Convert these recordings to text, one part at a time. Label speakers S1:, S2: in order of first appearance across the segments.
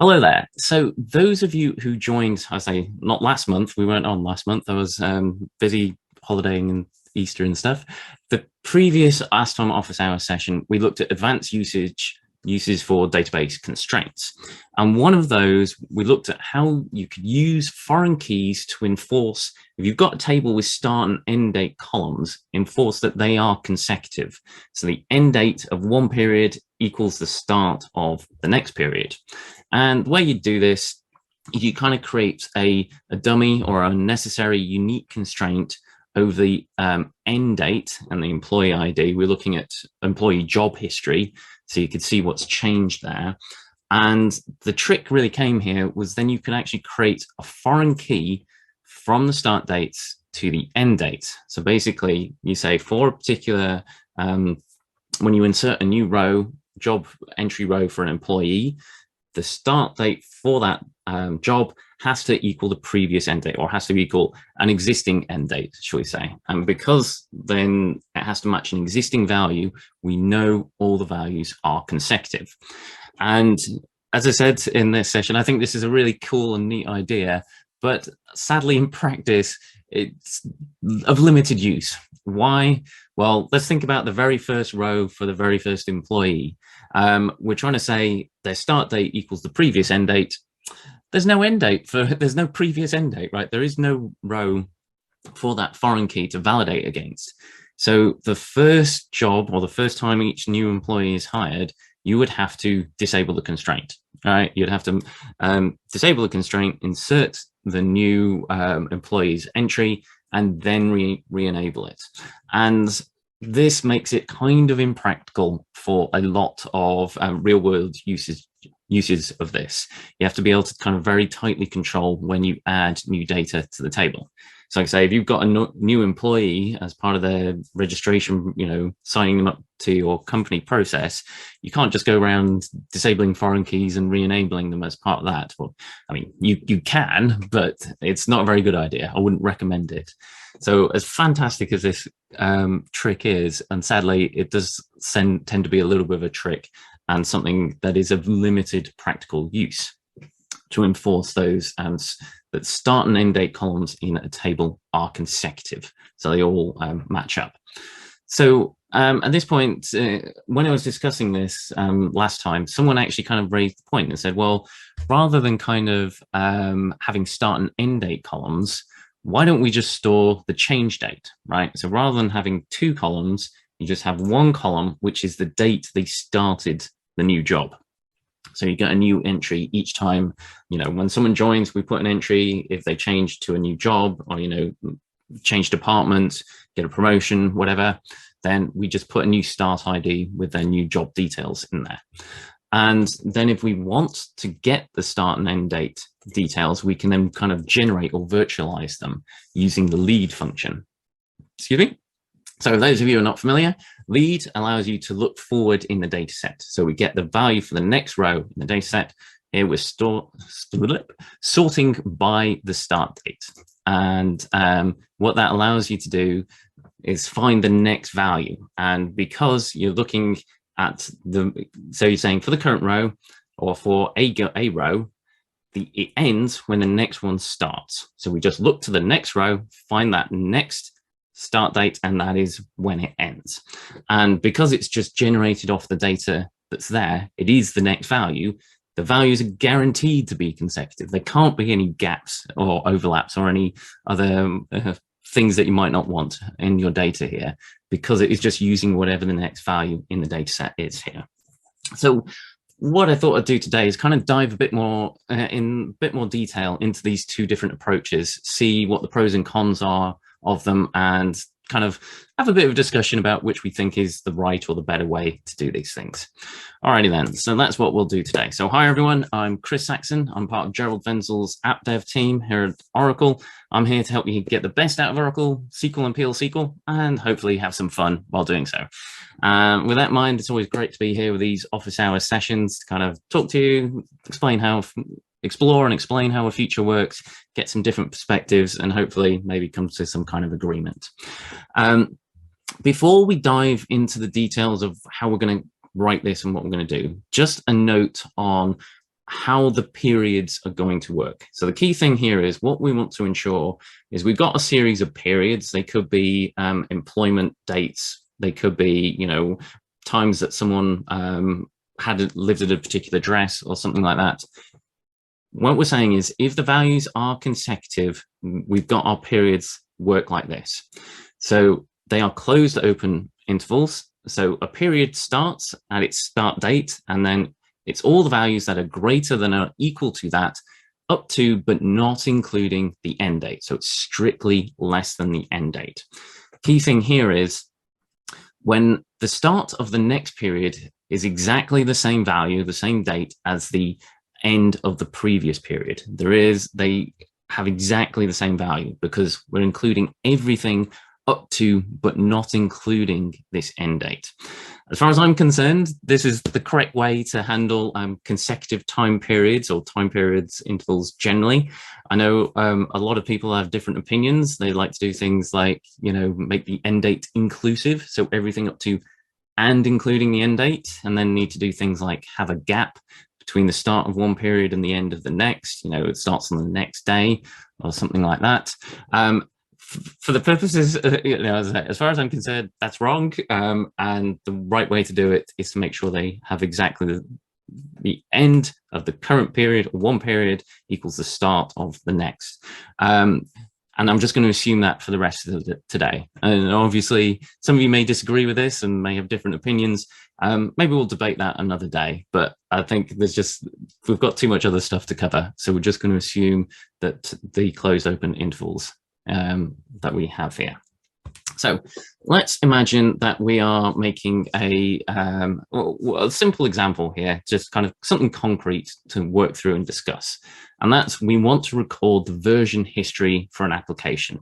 S1: Hello there. So those of you who joined, I say not last month, we weren't on last month. I was busy holidaying and Easter and stuff. The previous Ask Tom office hour session, we looked at advanced uses for database constraints. And one of those, we looked at how you could use foreign keys to enforce, if you've got a table with start and end date columns, enforce that they are consecutive. So the end date of one period equals the start of the next period. And the way you do this, you kind of create a dummy or a unnecessary unique constraint over the end date and the employee ID. We're looking at employee job history, so you could see what's changed there. And the trick really came here was then you can actually create a foreign key from the start dates to the end date. So basically you say for a particular, when you insert a new row, job entry row for an employee, the start date for that job has to equal the previous end date, or has to equal an existing end date, shall we say. And because then it has to match an existing value, we know all the values are consecutive. And as I said in this session, I think this is a really cool and neat idea, but sadly in practice, it's of limited use. Why? Well, let's think about the very first row for the very first employee. We're trying to say their start date equals the previous end date. There's no end date there's no previous end date, right? There is no row for that foreign key to validate against. So the first job, or the first time each new employee is hired, you would have to disable the constraint, right? You'd have to disable the constraint, insert the new employee's entry, and then re-enable it. And this makes it kind of impractical for a lot of real-world uses of this. You have to be able to kind of very tightly control when you add new data to the table. So like I say, if you've got a new employee as part of their registration, signing them up to your company process, you can't just go around disabling foreign keys and re-enabling them as part of that. Well, I mean, you can, but it's not a very good idea. I wouldn't recommend it. So as fantastic as this trick is, and sadly, it does tend to be a little bit of a trick and something that is of limited practical use to enforce those that start and end date columns in a table are consecutive, so they all match up. So at this point, when I was discussing this last time, someone actually kind of raised the point and said, well, rather than kind of having start and end date columns, why don't we just store the change date, right? So rather than having two columns, you just have one column, which is the date they started the new job. So you get a new entry each time, when someone joins, we put an entry. If they change to a new job, or, change department, get a promotion, whatever, then we just put a new start ID with their new job details in there. And then if we want to get the start and end date details, we can then kind of generate or virtualize them using the lead function. Excuse me. So those of you who are not familiar, lead allows you to look forward in the data set. So we get the value for the next row in the data set. Here we're sorting by the start date. And what that allows you to do is find the next value. And because you're looking at so you're saying for the current row, or for a row, it ends when the next one starts. So we just look to the next row, find that next start date, and that is when it ends. And because it's just generated off the data that's there, it is the next value. The values are guaranteed to be consecutive. There can't be any gaps or overlaps or any other things that you might not want in your data here, because it is just using whatever the next value in the data set is here. So what I thought I'd do today is kind of dive a bit more in a bit more detail into these two different approaches, see what the pros and cons are of them, and kind of have a bit of a discussion about which we think is the right or the better way to do these things. Alrighty then, so that's what we'll do today. So hi everyone, I'm Chris Saxon. I'm part of Gerald Venzel's app dev team here at Oracle. I'm here to help you get the best out of Oracle, SQL and PL SQL, and hopefully have some fun while doing so. With that in mind, it's always great to be here with these office hours sessions to kind of talk to you, explore and explain how a feature works, get some different perspectives, and hopefully maybe come to some kind of agreement. Before we dive into the details of how we're going to write this and what we're going to do, just a note on how the periods are going to work. So the key thing here is what we want to ensure is we've got a series of periods. They could be employment dates. They could be, times that someone had lived at a particular address or something like that. What we're saying is if the values are consecutive, we've got our periods work like this. So they are closed open intervals. So a period starts at its start date, and then it's all the values that are greater than or equal to that up to, but not including the end date. So it's strictly less than the end date. Key thing here is when the start of the next period is exactly the same value, the same date as the end of the previous period. They have exactly the same value because we're including everything up to, but not including this end date. As far as I'm concerned, this is the correct way to handle consecutive time periods or time periods intervals generally. I know a lot of people have different opinions. They like to do things like, make the end date inclusive. So everything up to and including the end date, and then need to do things like have a gap between the start of one period and the end of the next. It starts on the next day or something like that. For the purposes, as far as I'm concerned, that's wrong. And the right way to do it is to make sure they have exactly the end of the current period, or one period equals the start of the next. And I'm just going to assume that for the rest of today. And obviously, some of you may disagree with this and may have different opinions. Maybe we'll debate that another day. But I think we've got too much other stuff to cover. So we're just going to assume that the closed open intervals that we have here. So let's imagine that we are making a simple example here, just kind of something concrete to work through and discuss. And that's we want to record the version history for an application.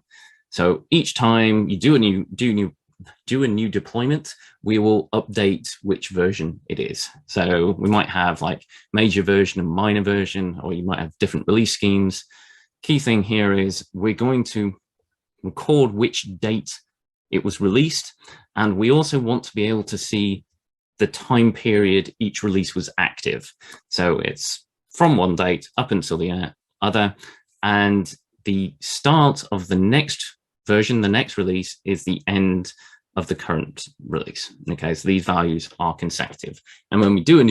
S1: So each time you do a new deployment, we will update which version it is. So we might have like major version and minor version, or you might have different release schemes. Key thing here is we're going to record which date it was released, and we also want to be able to see the time period each release was active. So it's from one date up until the other, and the start of the next version, the next release, is the end of the current release. Okay, so these values are consecutive. And when we do a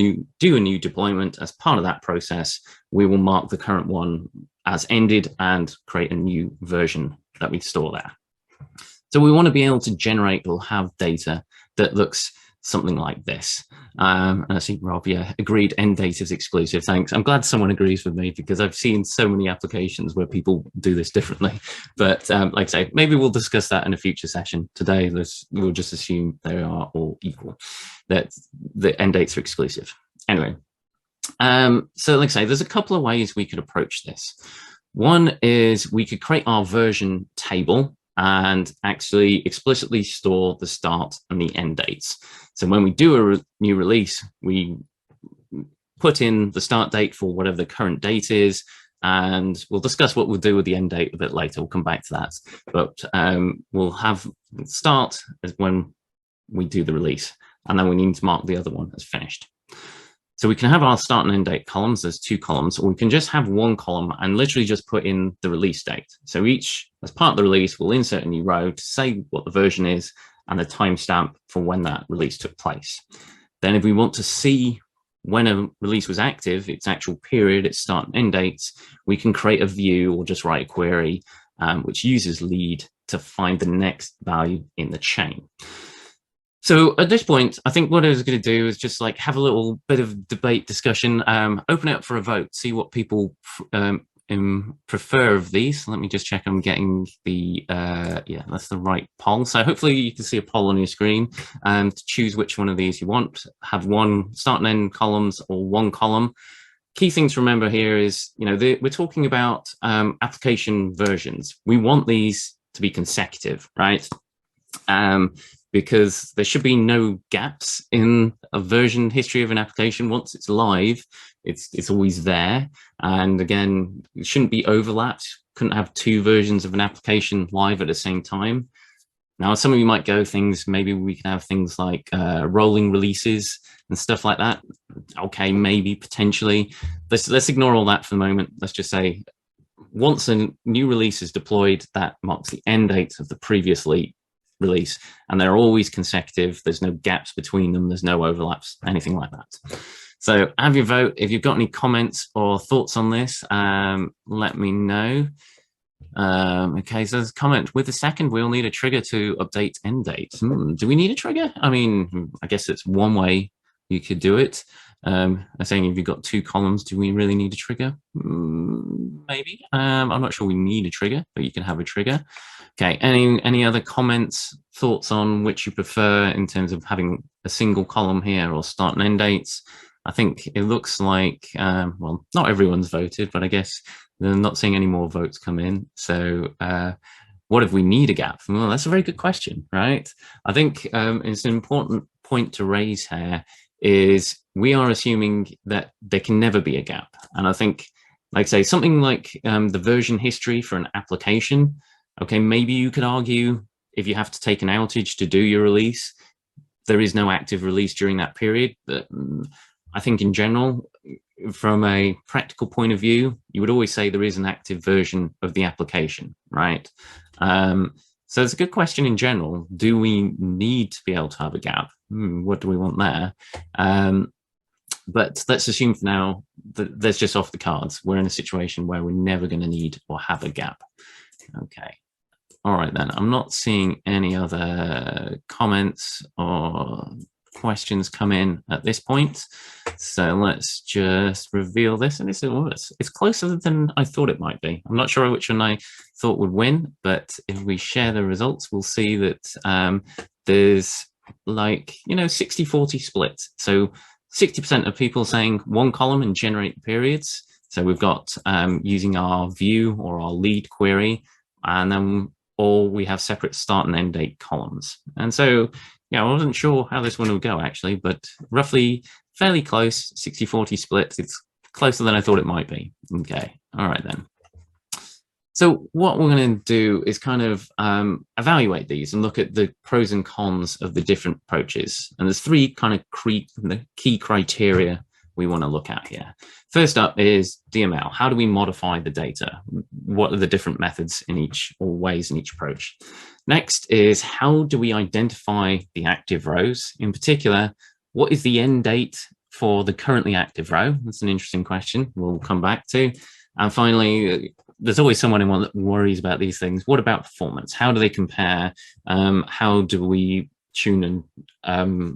S1: new deployment, as part of that process, we will mark the current one as ended and create a new version that we store there. So we want to be able to generate or have data that looks something like this. And I see Rob, agreed, end date is exclusive. Thanks. I'm glad someone agrees with me because I've seen so many applications where people do this differently. But like I say, maybe we'll discuss that in a future session. Today, we'll just assume they are all equal, that the end dates are exclusive. Anyway, so like I say, there's a couple of ways we could approach this. One is we could create our version table and actually explicitly store the start and the end dates. So when we do a new release, we put in the start date for whatever the current date is, and we'll discuss what we'll do with the end date a bit later. We'll come back to that, but we'll have start as when we do the release, and then we need to mark the other one as finished. So we can have our start and end date columns. There's two columns, or we can just have one column and literally just put in the release date. So as part of the release, we'll insert a new row to say what the version is and the timestamp for when that release took place. Then if we want to see when a release was active, its actual period, its start and end dates, we can create a view or just write a query which uses lead to find the next value in the chain. So at this point, I think what I was going to do is just like have a little bit of debate discussion, open it up for a vote, see what people prefer of these. Let me just check I'm getting the, yeah, that's the right poll. So hopefully you can see a poll on your screen to choose which one of these you want. Have one start and end columns or one column. Key thing to remember here is, we're talking about application versions. We want these to be consecutive, right? Because there should be no gaps in a version history of an application. Once it's live, it's always there. And again, it shouldn't be overlapped. Couldn't have two versions of an application live at the same time. Now, some of you might go things, maybe we can have things like rolling releases and stuff like that. Okay, maybe, potentially. Let's ignore all that for the moment. Let's just say once a new release is deployed, that marks the end date of the previous release, and they're always consecutive. There's no gaps between them. There's no overlaps, anything like that. So have your vote. If you've got any comments or thoughts on this, let me know. Okay, so there's a comment. With the second, we'll need a trigger to update end date. Do we need a trigger? I mean, I guess it's one way you could do it. I'm saying if you've got two columns, do we really need a trigger? Maybe. I'm not sure we need a trigger, but you can have a trigger. Okay, any other comments, thoughts on which you prefer in terms of having a single column here or start and end dates? I think it looks like, well, not everyone's voted, but I guess they're not seeing any more votes come in. So what if we need a gap? Well, that's a very good question, right? I think it's an important point to raise here is we are assuming that there can never be a gap. And I think, like say, something like the version history for an application, okay, maybe you could argue if you have to take an outage to do your release, there is no active release during that period. But I think in general, from a practical point of view, you would always say there is an active version of the application, right? So it's a good question in general. Do we need to be able to have a gap? What do we want there? But let's assume for now that that's just off the cards. We're in a situation where we're never going to need or have a gap. Okay. All right, then. I'm not seeing any other comments or questions come in at this point. So let's just reveal this. And it's closer than I thought it might be. I'm not sure which one I thought would win, but if we share the results, we'll see that there's like, 60-40 split. So 60% of people saying one column and generate periods. So we've got using our view or our lead query, and then or we have separate start and end date columns. And so, I wasn't sure how this one would go actually, but roughly fairly close, 60-40 split. It's closer than I thought it might be. Okay, all right then. So what we're going to do is kind of evaluate these and look at the pros and cons of the different approaches. And there's three kind of key criteria we want to look at here. First up is DML. How do we modify the data? What are the different methods in each or ways in each approach? Next is how do we identify the active rows? In particular, what is the end date for the currently active row? That's an interesting question we'll come back to. And finally, there's always someone in one that worries about these things. What about performance? How do they compare? How do we tune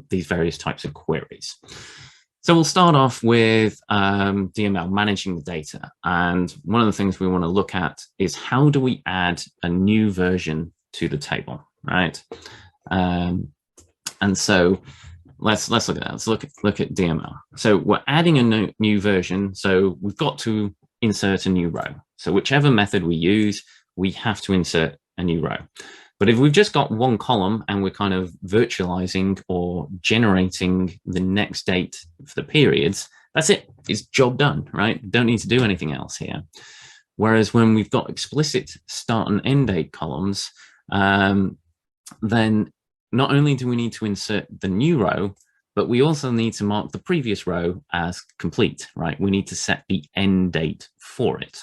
S1: these various types of queries? So we'll start off with DML, managing the data. And one of the things we want to look at is how do we add a new version to the table, right? And so let's look at that. Let's look at DML. So we're adding a new version. So we've got to insert a new row. So whichever method we use, we have to insert a new row. But if we've just got one column and we're kind of virtualizing or generating the next date for the periods, that's it. It's job done, right? Don't need to do anything else here. Whereas when we've got explicit start and end date columns, then not only do we need to insert the new row, but we also need to mark the previous row as complete, right? We need to set the end date for it.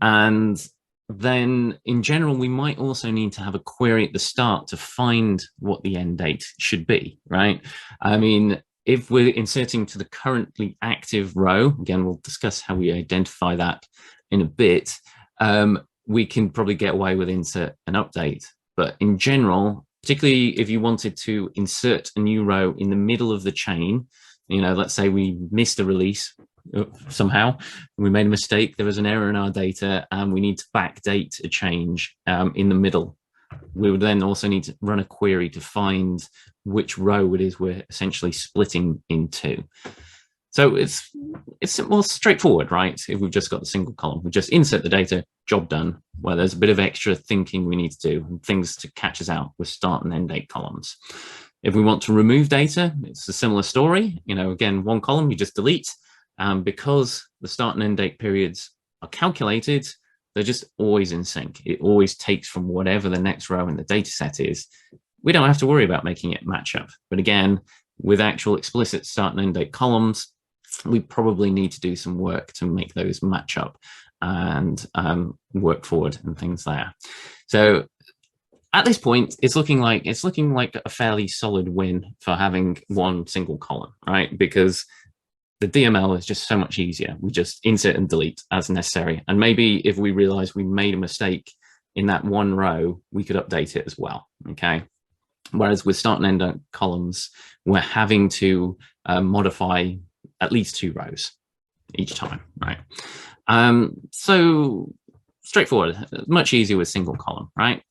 S1: And then in general, we might also need to have a query at the start to find what the end date should be, right? I mean, if we're inserting to the currently active row, again, we'll discuss how we identify that in a bit, we can probably get away with insert and update. But in general, particularly if you wanted to insert a new row in the middle of the chain, let's say we missed a release somehow, we made a mistake, there was an error in our data, and we need to backdate a change in the middle. We would then also need to run a query to find which row it is we're essentially splitting into. So it's more straightforward, right? If we've just got a single column, we just insert the data, job done, where there's a bit of extra thinking we need to do and things to catch us out with start and end date columns. If we want to remove data, it's a similar story. Again, one column, you just delete. Because the start and end date periods are calculated, they're just always in sync. It always takes from whatever the next row in the data set is. We don't have to worry about making it match up. But again, with actual explicit start and end date columns, we probably need to do some work to make those match up and work forward and things there. So at this point, it's looking like a fairly solid win for having one single column, right? Because the DML is just so much easier. We just insert and delete as necessary. And maybe if we realize we made a mistake in that one row, we could update it as well, okay? Whereas with start and end date columns, we're having to modify at least 2 rows each time, right? So straightforward, much easier with single column, right?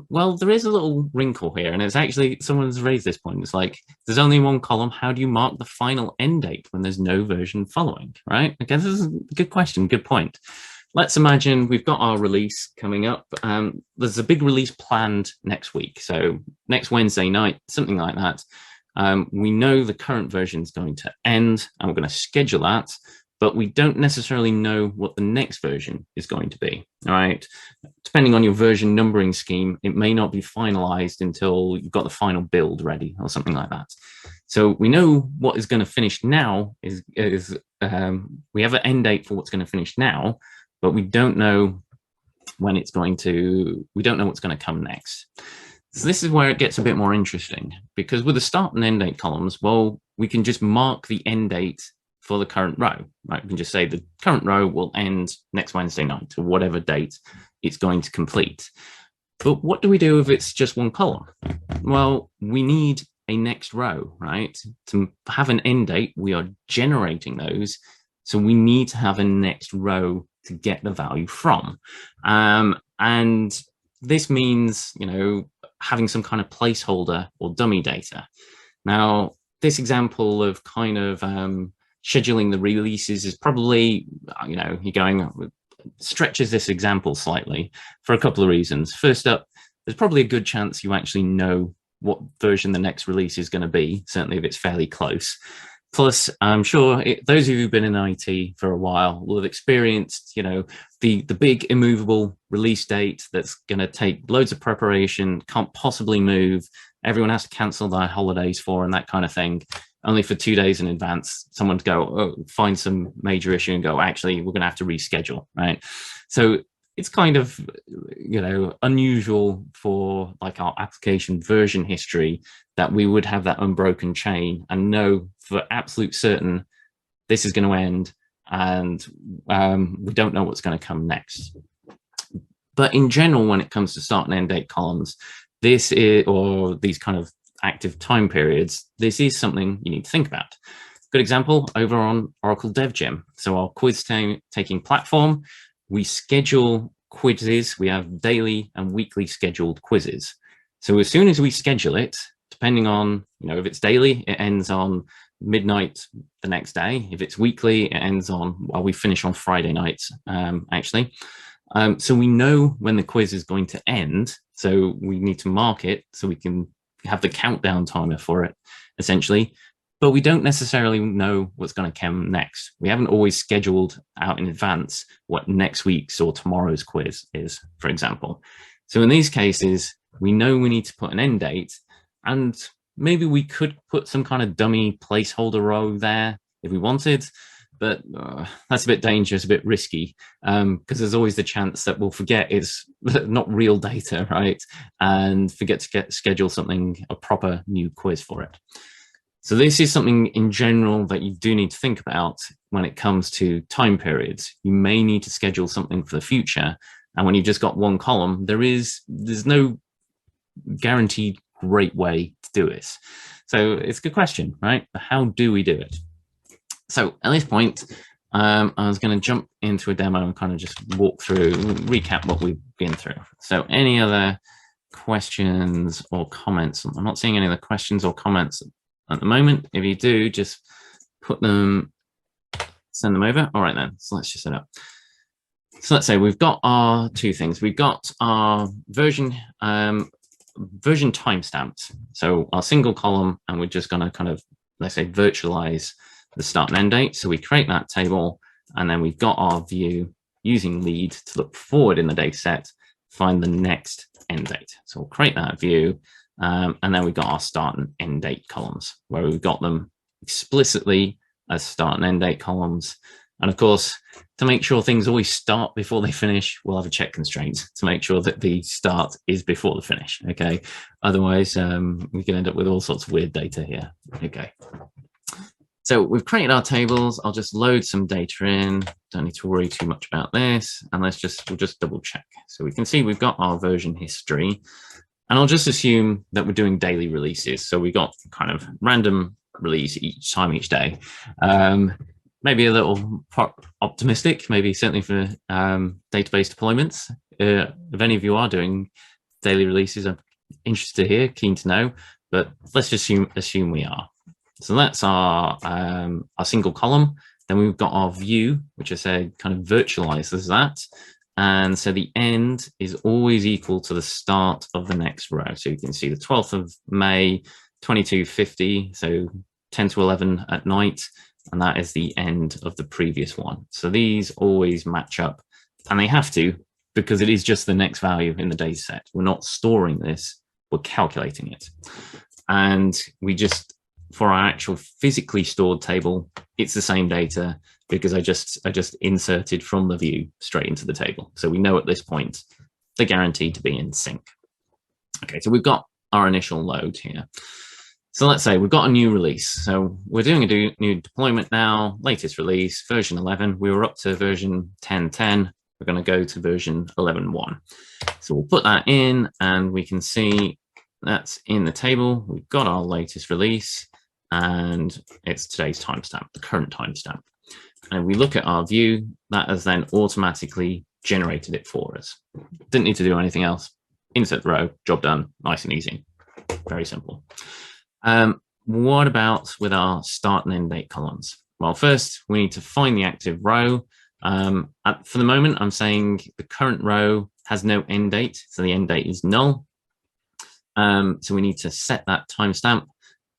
S1: Well, there is a little wrinkle here, and it's actually, someone's raised this point. It's like, there's only one column. How do you mark the final end date when there's no version following, right? Okay, this is a good question, good point. Let's imagine we've got our release coming up. There's a big release planned next week. So next Wednesday night, something like that. We know the current version is going to end, and we're going to schedule that, but we don't necessarily know what the next version is going to be, all right? Depending on your version numbering scheme, it may not be finalized until you've got the final build ready or something like that. So we know what is going to finish now is we have an end date for what's going to finish now, but we don't know when it's going to, we don't know what's going to come next. So this is where it gets a bit more interesting, because with the start and end date columns, well, we can just mark the end date for the current row, right? We can just say the current row will end next Wednesday night or whatever date it's going to complete. But what do we do if it's just one column? Well, we need a next row, right? To have an end date, we are generating those. So we need to have a next row to get the value from. And this means, you know, having some kind of placeholder or dummy data. Now, this example of kind of scheduling the releases is probably, you know, you're going, stretches this example slightly for a couple of reasons. First up, there's probably a good chance you actually know what version the next release is going to be, certainly if it's fairly close. Plus, I'm sure those of you who've been in IT for a while will have experienced, you know, the big immovable release date that's going to take loads of preparation, can't possibly move, everyone has to cancel their holidays for, and that kind of thing. Only for 2 days in advance, someone to go find some major issue and go, actually, we're going to have to reschedule, right? So it's kind of, you know, unusual for like our application version history that we would have that unbroken chain and know for absolute certain this is going to end, and we don't know what's going to come next. But in general, when it comes to start and end date columns, this is, or these kind of active time periods, this is something you need to think about. Good example over on Oracle DevGem. So our quiz taking platform, we schedule quizzes. We have daily and weekly scheduled quizzes. So as soon as we schedule it, depending on, you know, if it's daily, it ends on midnight the next day. If it's weekly, it ends on, well, we finish on Friday nights, actually. So we know when the quiz is going to end. So we need to mark it so we can have the countdown timer for it, essentially. But we don't necessarily know what's going to come next. We haven't always scheduled out in advance what next week's or tomorrow's quiz is, for example. So in these cases, we know we need to put an end date, and maybe we could put some kind of dummy placeholder row there if we wanted, but that's a bit dangerous, a bit risky, because there's always the chance that we'll forget it's not real data, right? And forget to schedule something, a proper new quiz for it. So this is something in general that you do need to think about when it comes to time periods. You may need to schedule something for the future. And when you've just got one column, there's no guaranteed great way to do this. So it's a good question, right? But how do we do it? So at this point, I was going to jump into a demo and kind of just walk through, recap what we've been through. So any other questions or comments? I'm not seeing any other questions or comments at the moment. If you do, just put them, send them over. All right then, so let's just set up. So let's say we've got our two things. We've got our version timestamps. So our single column, and we're just going to kind of, let's say, virtualize the start and end date. So we create that table, and then we've got our view using lead to look forward in the data set, find the next end date. So we'll create that view. And then we've got our start and end date columns where we've got them explicitly as start and end date columns. And of course, to make sure things always start before they finish, we'll have a check constraint to make sure that the start is before the finish. Okay. Otherwise, we can end up with all sorts of weird data here. Okay. So we've created our tables. I'll just load some data in. Don't need to worry too much about this. And we'll just double check. So we can see we've got our version history. And I'll just assume that we're doing daily releases. So we got kind of random release each day. Maybe a little optimistic, maybe certainly for database deployments. If any of you are doing daily releases, I'm interested to hear, keen to know, but let's just assume we are. So that's our single column. Then we've got our view, which I said kind of virtualizes that. And so the end is always equal to the start of the next row. So you can see the 12th of May, 2250, so 10 to 11 at night. And that is the end of the previous one. So these always match up, and they have to, because it is just the next value in the data set. We're not storing this, we're calculating it. And we just, for our actual physically stored table, it's the same data because I just inserted from the view straight into the table. So we know at this point, they're guaranteed to be in sync. Okay, so we've got our initial load here. So let's say we've got a new release. So we're doing a new deployment now, latest release, version 11. We were up to version 10.10. We're going to go to version 11.1. So we'll put that in and we can see that's in the table. We've got our latest release and it's today's timestamp, the current timestamp. And we look at our view, that has then automatically generated it for us. Didn't need to do anything else. Insert the row, job done, nice and easy. Very simple. What about with our start and end date columns? Well, first we need to find the active row. For the moment, I'm saying the current row has no end date, so the end date is null. So we need to set that timestamp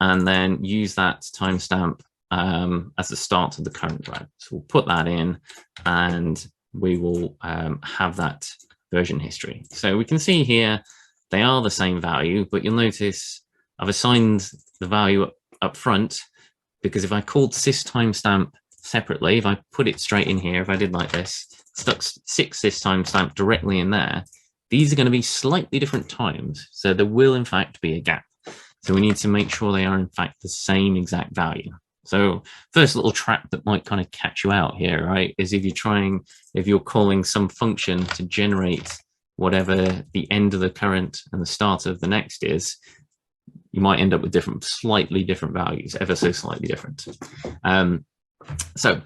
S1: and then use that timestamp as the start of the current row. So we'll put that in and we will have that version history. So we can see here they are the same value, but you'll notice I've assigned the value up front because if I called sys timestamp separately, if I put it straight in here, if I did like this, stuck 6 sys timestamp directly in there, these are going to be slightly different times. So there will in fact be a gap. So we need to make sure they are in fact the same exact value. So first little trap that might kind of catch you out here, right, is if you're calling some function to generate whatever the end of the current and the start of the next is, you might end up with slightly different values, ever so slightly different. So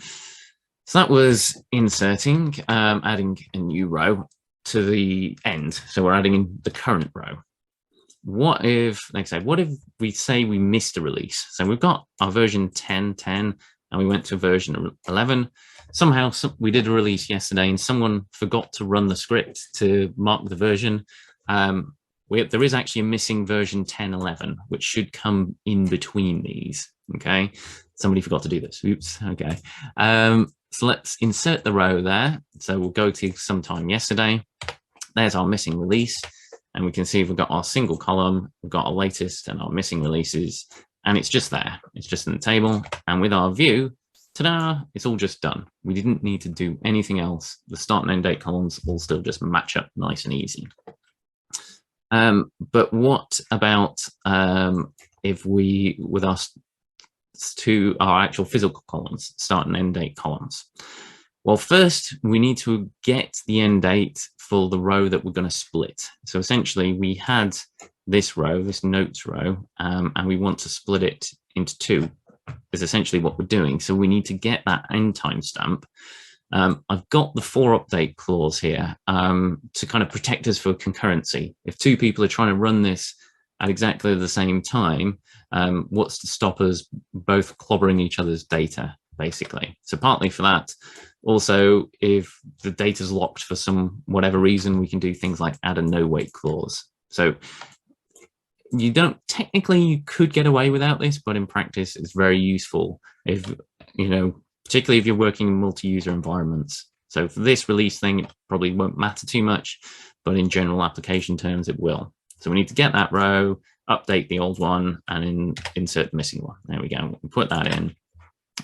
S1: that was inserting, adding a new row to the end. So we're adding in the current row. What if we say we missed a release? So we've got our version 10.10 and we went to version 11. Somehow we did a release yesterday and someone forgot to run the script to mark the version. There is actually a missing version 10.11, which should come in between these. Okay, somebody forgot to do this. Oops. Okay, so let's insert the row there. So we'll go to sometime yesterday. There's our missing release, and we can see we've got our single column. We've got our latest and our missing releases, and it's just there. It's just in the table. And with our view, ta-da! It's all just done. We didn't need to do anything else. The start and end date columns all still just match up nice and easy. But what about if we, with us to our actual physical columns, start and end date columns? Well, first we need to get the end date for the row that we're going to split. So essentially we had this row, this notes row, and we want to split it into 2 is essentially what we're doing. So we need to get that end timestamp. I've got the for update clause here to kind of protect us for concurrency. If 2 people are trying to run this at exactly the same time, what's to stop us both clobbering each other's data, basically? So partly for that. Also, if the data is locked for whatever reason, we can do things like add a no wait clause. So you could get away without this, but in practice, it's very useful if, particularly if you're working in multi-user environments. So for this release thing, it probably won't matter too much, but in general application terms, it will. So we need to get that row, update the old one, and insert the missing one. There we go. We put that in,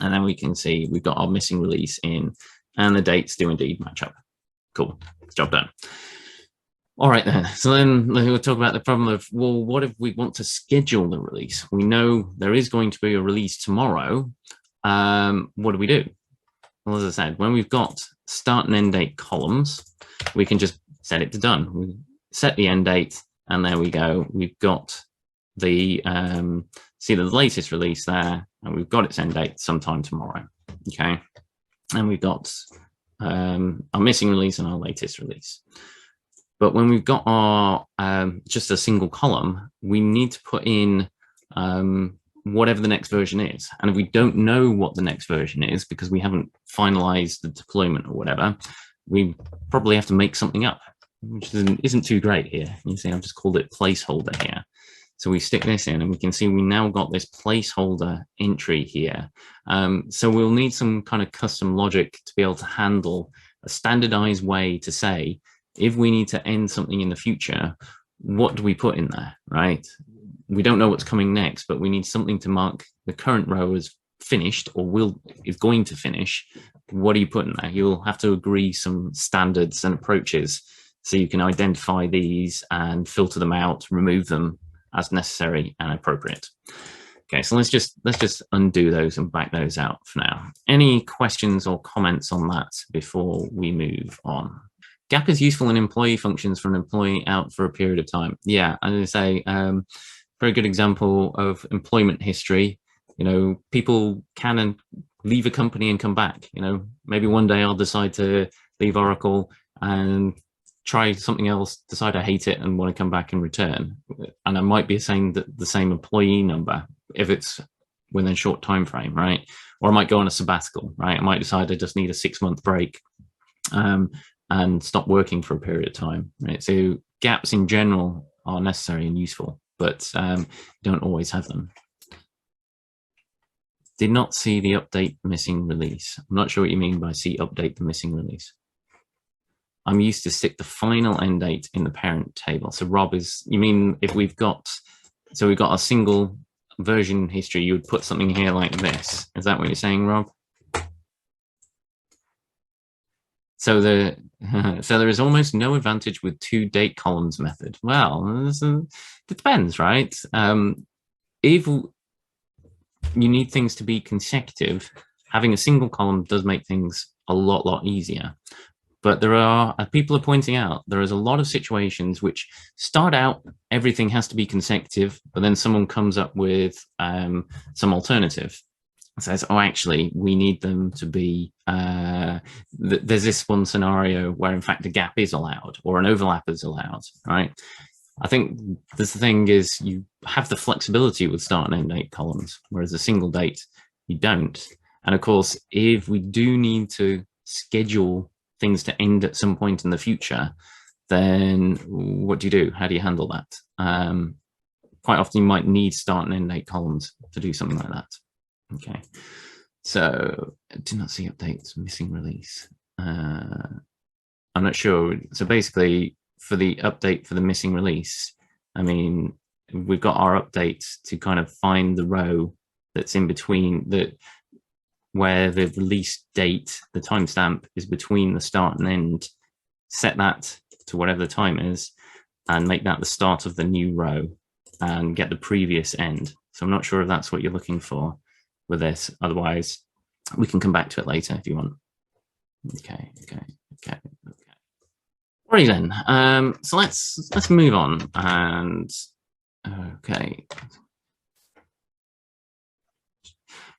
S1: and then we can see we've got our missing release in, and the dates do indeed match up. Cool, job done. All right then, so then we'll talk about the problem of, well, what if we want to schedule the release? We know there is going to be a release tomorrow. What do we do? Well, as I said, when we've got start and end date columns, we can just set it to done. We set the end date, and there we go. We've got the, see the latest release there, and we've got its end date sometime tomorrow, okay? And we've got our missing release and our latest release. But when we've got our just a single column, we need to put in whatever the next version is. And if we don't know what the next version is because we haven't finalized the deployment or whatever, we probably have to make something up, which isn't too great here. You see, I've just called it placeholder here. So we stick this in, and we can see we now got this placeholder entry here. So we'll need some kind of custom logic to be able to handle a standardized way to say, if we need to end something in the future, what do we put in there, right? We don't know what's coming next, but we need something to mark the current row as finished or is going to finish. What do you put in there? You'll have to agree some standards and approaches so you can identify these and filter them out, remove them as necessary and appropriate. Okay, so let's just undo those and back those out for now. Any questions or comments on that before we move on? Gap is useful in employee functions for an employee out for a period of time. Yeah, as I say, very good example of employment history. You know, people can leave a company and come back. You know, maybe one day I'll decide to leave Oracle and try something else, decide I hate it and want to come back and return. And I might be saying the same employee number if it's within a short time frame, right? Or I might go on a sabbatical, right? I might decide I just need a 6-month break and stop working for a period of time, right? So gaps in general are necessary and useful, but don't always have them. Did not see the update missing release. I'm not sure what you mean by see update the missing release. I'm used to stick the final end date in the parent table. So Rob, you mean if we've got a single version history, you would put something here like this. Is that what you're saying, Rob? So there is almost no advantage with 2 date columns method. Well, it depends, right? If you need things to be consecutive, having a single column does make things a lot easier. But people are pointing out, there is a lot of situations which start out, everything has to be consecutive, but then someone comes up with some alternative. Says, oh, actually, we need them to be, there's this one scenario where in fact a gap is allowed or an overlap is allowed, right? I think the thing is you have the flexibility with start and end date columns, whereas a single date, you don't. And of course, if we do need to schedule things to end at some point in the future, then what do you do? How do you handle that? Quite often you might need start and end date columns to do something like that. Okay, so do not see updates, missing release. I'm not sure. So basically for the update for the missing release, I mean, we've got our updates to kind of find the row that's in between where the release date, the timestamp is between the start and end, set that to whatever the time is and make that the start of the new row and get the previous end. So I'm not sure if that's what you're looking for with this. Otherwise, we can come back to it later if you want. Okay. Alright then. So let's move on and okay.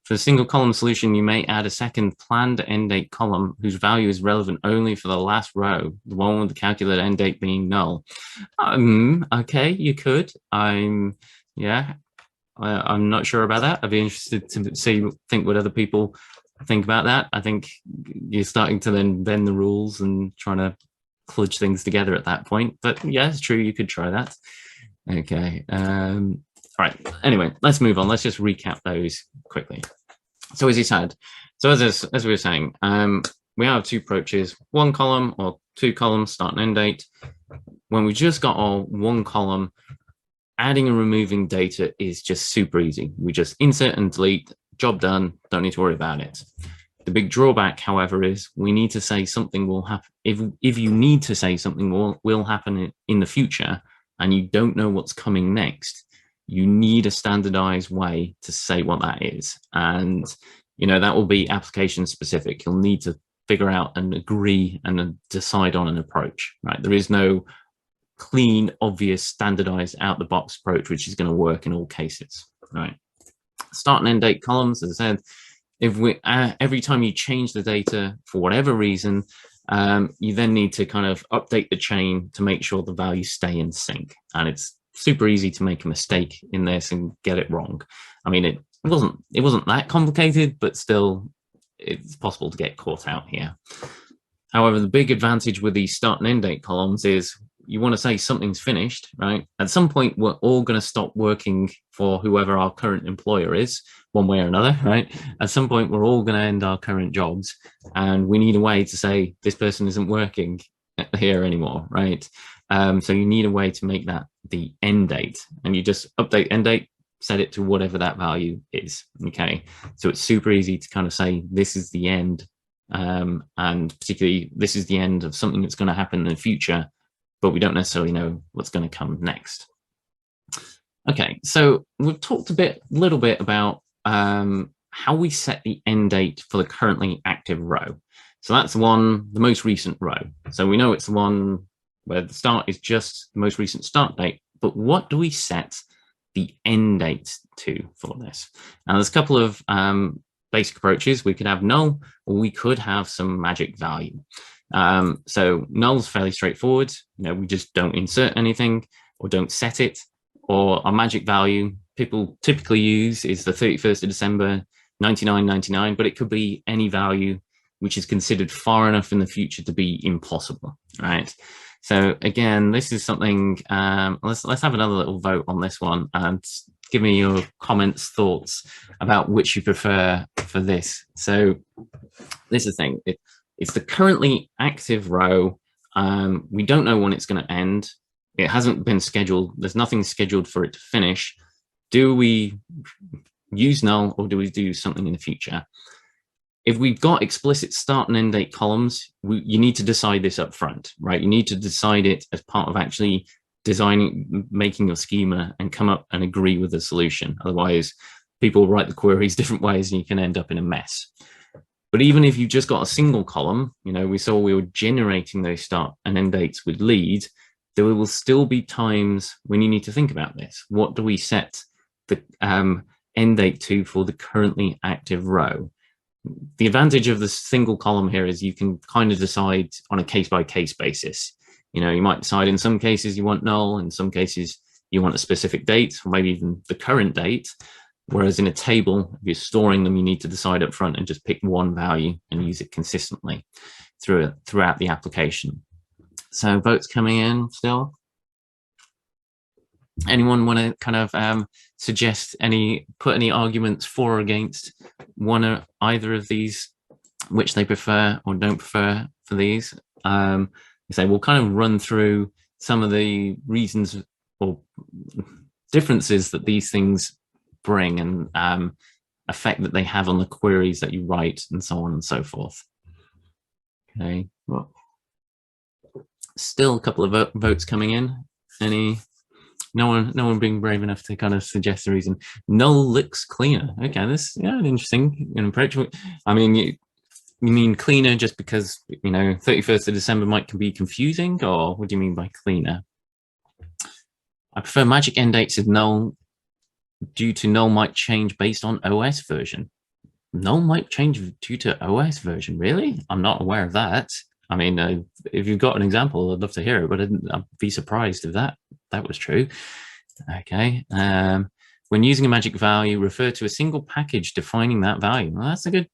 S1: For a single column solution, you may add a second planned end date column whose value is relevant only for the last row, the one with the calculated end date being null. Okay, you could. I'm not sure about that. I'd be interested to think what other people think about that. I think you're starting to then bend the rules and trying to kludge things together at that point. But yeah, it's true. You could try that. Okay. All right. Anyway, let's move on. Let's just recap those quickly. So as he said, so as we were saying, we have two approaches, one column or two columns, start and end date. When we just got our one column, adding and removing data is just super easy. We just insert and delete, job done, don't need to worry about it. The big drawback, however, is we need to say something will happen. If you need to say something will happen in the future and you don't know what's coming next, you need a standardized way to say what that is. And, that will be application specific. You'll need to figure out and agree and decide on an approach, right? There is no clean, obvious, standardized out the box approach, which is going to work in all cases, right? Start and end date columns, as I said, if we every time you change the data for whatever reason, you then need to kind of update the chain to make sure the values stay in sync. And it's super easy to make a mistake in this and get it wrong. I mean, it wasn't that complicated, but still, it's possible to get caught out here. However, the big advantage with these start and end date columns is you want to say something's finished, right? At some point, we're all going to stop working for whoever our current employer is, one way or another, right? At some point, we're all going to end our current jobs, and we need a way to say this person isn't working here anymore, right? So you need a way to make that the end date, and you just update end date, set it to whatever that value is, okay? So it's super easy to kind of say this is the end, and particularly this is the end of something that's going to happen in the future, but we don't necessarily know what's going to come next. Okay, so we've talked a little bit about how we set the end date for the currently active row. So that's the most recent row. So we know it's the one where the start is just the most recent start date, but what do we set the end date to for this? Now, there's a couple of basic approaches. We could have null, or we could have some magic value. So null is fairly straightforward. We just don't insert anything or don't set it. Or our magic value people typically use is the 31st of December, 99.99, but it could be any value which is considered far enough in the future to be impossible, right? So again, this is something, let's have another little vote on this one and give me your comments, thoughts about which you prefer for this. So this is the thing. It's the currently active row. We don't know when it's going to end. It hasn't been scheduled. There's nothing scheduled for it to finish. Do we use null or do we do something in the future? If we've got explicit start and end date columns, you need to decide this up front, right? You need to decide it as part of actually designing, making your schema and come up and agree with the solution. Otherwise, people write the queries different ways and you can end up in a mess. But even if you just got a single column, we saw we were generating those start and end dates with lead, there will still be times when you need to think about this. What do we set the end date to for the currently active row? The advantage of the single column here is you can kind of decide on a case-by-case basis. You might decide in some cases you want null, in some cases you want a specific date, or maybe even the current date. Whereas in a table, if you're storing them, you need to decide up front and just pick one value and use it consistently throughout the application. So votes coming in still. Anyone want to kind of suggest put any arguments for or against one or either of these, which they prefer or don't prefer for these? So we'll kind of run through some of the reasons or differences that these things bring and effect that they have on the queries that you write and so on and so forth. Okay, well, still a couple of votes coming in. No one being brave enough to kind of suggest a reason. Null looks cleaner. Okay, this an interesting approach. I mean, you mean cleaner just because 31st of December might be confusing, or what do you mean by cleaner? I prefer magic end dates of null due to null might change based on OS version. Null might change due to OS version. Really? I'm not aware of that. I mean, if you've got an example, I'd love to hear it, but I'd be surprised if that was true. Okay. When using a magic value, refer to a single package defining that value. Well, that's a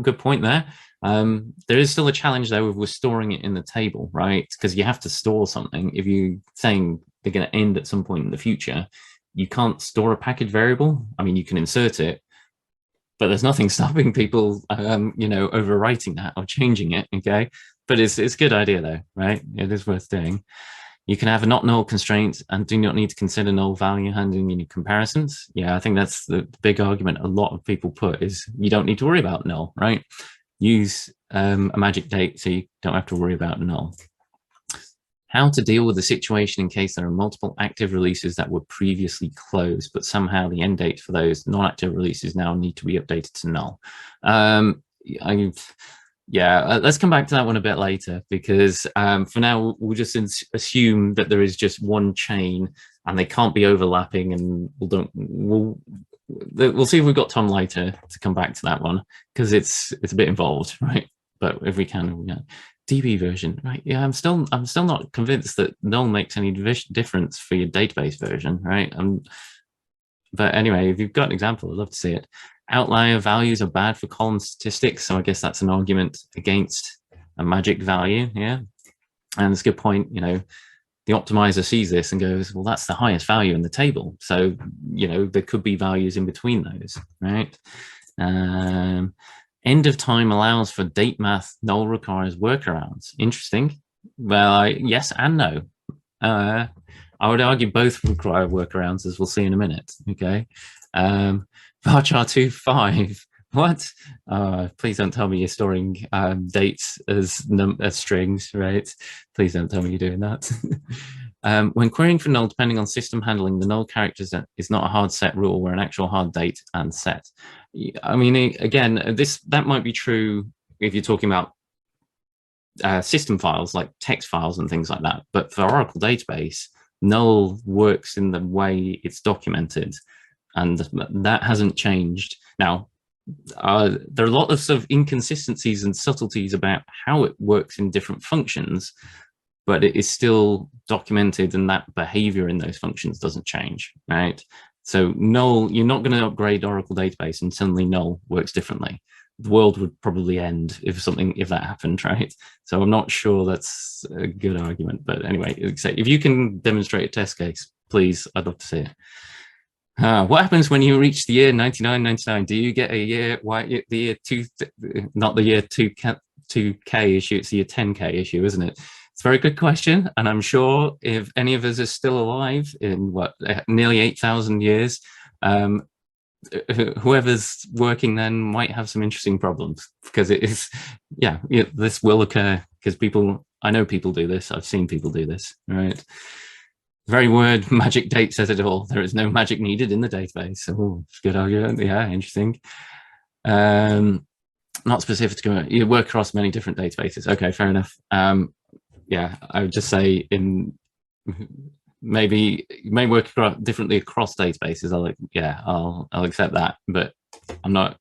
S1: good point there. There is still a challenge though if we're storing it in the table, right? Because you have to store something. If you're saying they're going to end at some point in the future, you can't store a package variable. I mean, you can insert it, but there's nothing stopping people, overwriting that or changing it. Okay, but it's a good idea though, right? It is worth doing. You can have a not null constraint and do not need to consider null value handling in your comparisons. Yeah, I think that's the big argument a lot of people put is you don't need to worry about null, right? Use a magic date so you don't have to worry about null. How to deal with the situation in case there are multiple active releases that were previously closed, but somehow the end date for those non-active releases now need to be updated to null. Let's come back to that one a bit later, because for now we'll just assume that there is just one chain and they can't be overlapping, and we'll see if we've got Tom later to come back to that one, because it's a bit involved, right? But if we can, DB version, right? Yeah, I'm still not convinced that null makes any difference for your database version, right? But anyway, if you've got an example, I'd love to see it. Outlier values are bad for column statistics, so I guess that's an argument against a magic value, yeah. And it's a good point, the optimizer sees this and goes, well, that's the highest value in the table, so there could be values in between those, right? End of time allows for date math. Null requires workarounds. Interesting. Well, yes and no. I would argue both require workarounds, as we'll see in a minute. Okay. Varchar 2.5. What? Please don't tell me you're storing dates as strings, right? Please don't tell me you're doing that. When querying for null, depending on system handling, the null characters is not a hard set rule where an actual hard date and set. I mean, again, that might be true if you're talking about system files like text files and things like that. But for Oracle database, null works in the way it's documented, and that hasn't changed. Now, there are a lot of sort of inconsistencies and subtleties about how it works in different functions, but it is still documented, and that behavior in those functions doesn't change, right? So null, you're not going to upgrade Oracle database and suddenly null works differently. The world would probably end if that happened, right? So I'm not sure that's a good argument, but anyway, if you can demonstrate a test case, please, I'd love to see it. What happens when you reach the year 9999? Do you get a year, the year 2, not the year 2K issue, it's the year 10K issue, isn't it? It's a very good question, and I'm sure if any of us are still alive in nearly 8,000 years, whoever's working then might have some interesting problems, because it is, this will occur, because I know people do this, I've seen people do this, right? The very word magic date says it all. There is no magic needed in the database. Oh, it's a good argument. Yeah, interesting. Not specific to you work across many different databases. Okay, fair enough. Yeah, I would just say maybe you may work differently across databases. I'll accept that, but I'm not.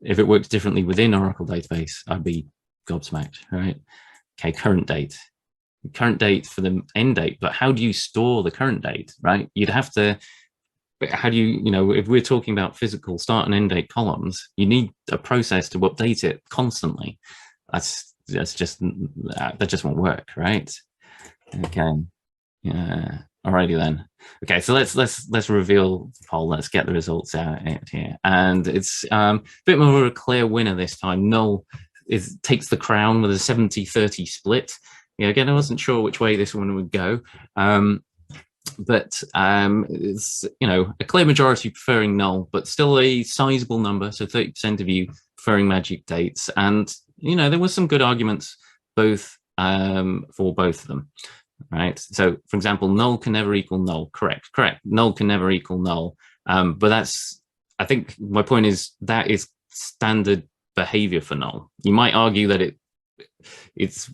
S1: If it works differently within Oracle database, I'd be gobsmacked, right? Okay, current date for the end date, but how do you store the current date, right? You'd have to. How do you, if we're talking about physical start and end date columns, you need a process to update it constantly. That just won't work, right? Okay. Yeah. Alrighty then. Okay, so let's reveal the poll. Let's get the results out here, and it's a bit more of a clear winner this time. Null takes the crown with a 70-30 split. Yeah, again, I wasn't sure which way this one would go, but it's a clear majority preferring null, but still a sizable number. So 30% of you preferring magic dates, and there was some good arguments both for both of them, right? So, for example, null can never equal null. Correct. Null can never equal null. But I think my point is that is standard behavior for null. You might argue that it's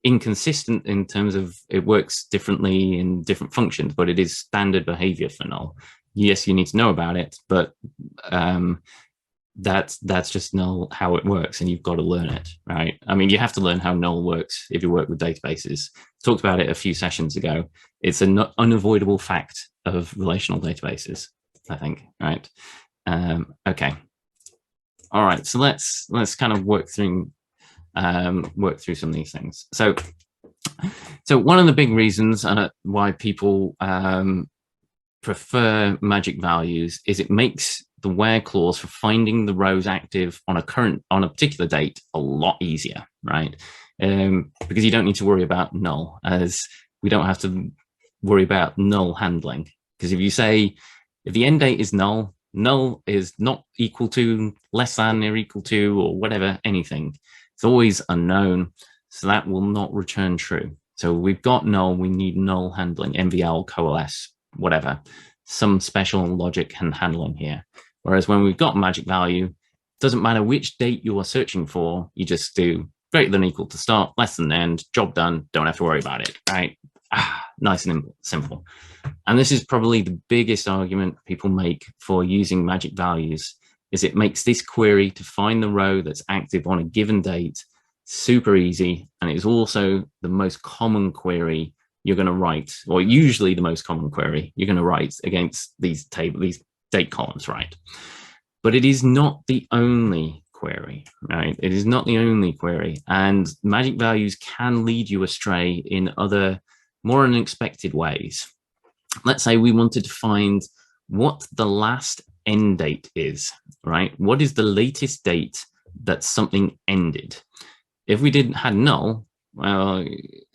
S1: inconsistent in terms of it works differently in different functions, but it is standard behavior for null. Yes, you need to know about it, but that's just null how it works, and you've got to learn it, right? I mean, you have to learn how null works if you work with databases. Talked about it a few sessions ago. It's an unavoidable fact of relational databases, I think, right? Okay. All right, so let's kind of work through some of these things. So one of the big reasons why people prefer magic values is it makes the where clause for finding the rows active on a particular date a lot easier, right? Because you don't need to worry about null, as we don't have to worry about null handling. Because if you say, if the end date is null, null is not equal to, less than, or equal to, or whatever, anything. It's always unknown, so that will not return true. So we've got null, we need null handling, MVL, coalesce, whatever, some special logic and handling here. Whereas when we've got magic value, it doesn't matter which date you are searching for, you just do greater than equal to start, less than end, job done, don't have to worry about it, right? Nice and simple. And this is probably the biggest argument people make for using magic values, is it makes this query to find the row that's active on a given date super easy. And it's also the most common query you're going to write, or usually the most common query you're going to write against these date columns, right? But it is not the only query, right? It is not the only query. And magic values can lead you astray in other more unexpected ways. Let's say we wanted to find what the last end date is, right? What is the latest date that something ended? If we had null, well,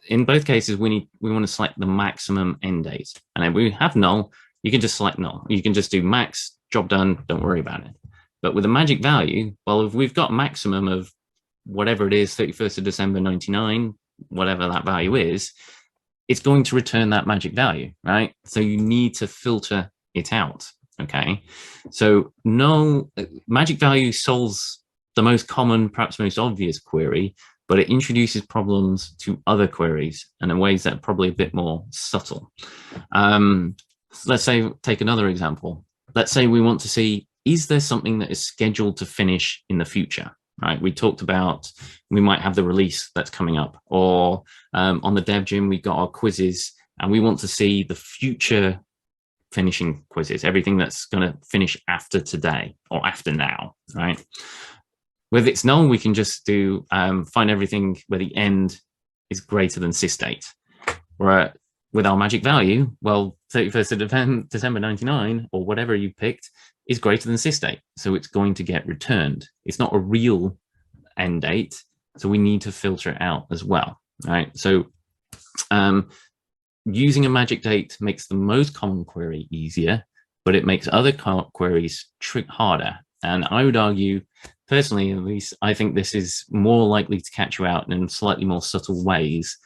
S1: in both cases, we want to select the maximum end date. And if we have null, you can just select null. You can just do max, job done, don't worry about it. But with a magic value, well, if we've got maximum of whatever it is, 31st of December 99, whatever that value is, it's going to return that magic value, right? So you need to filter it out, okay? So null, magic value solves the most common, perhaps most obvious query, but it introduces problems to other queries and in ways that are probably a bit more subtle. Let's say, take another example. Let's say we want to see, is there something that is scheduled to finish in the future? Right, we talked about, we might have the release that's coming up, or on the dev gym, we got our quizzes and we want to see the future finishing quizzes, everything that's going to finish after today or after now, right? With its null, we can just do find everything where the end is greater than sysdate. Where with our magic value, well, 31st of December 99 or whatever you picked is greater than sysdate, so it's going to get returned. It's not a real end date, so we need to filter it out as well, right? So using a magic date makes the most common query easier, but it makes other queries harder. And I would argue, personally at least, I think this is more likely to catch you out in slightly more subtle ways,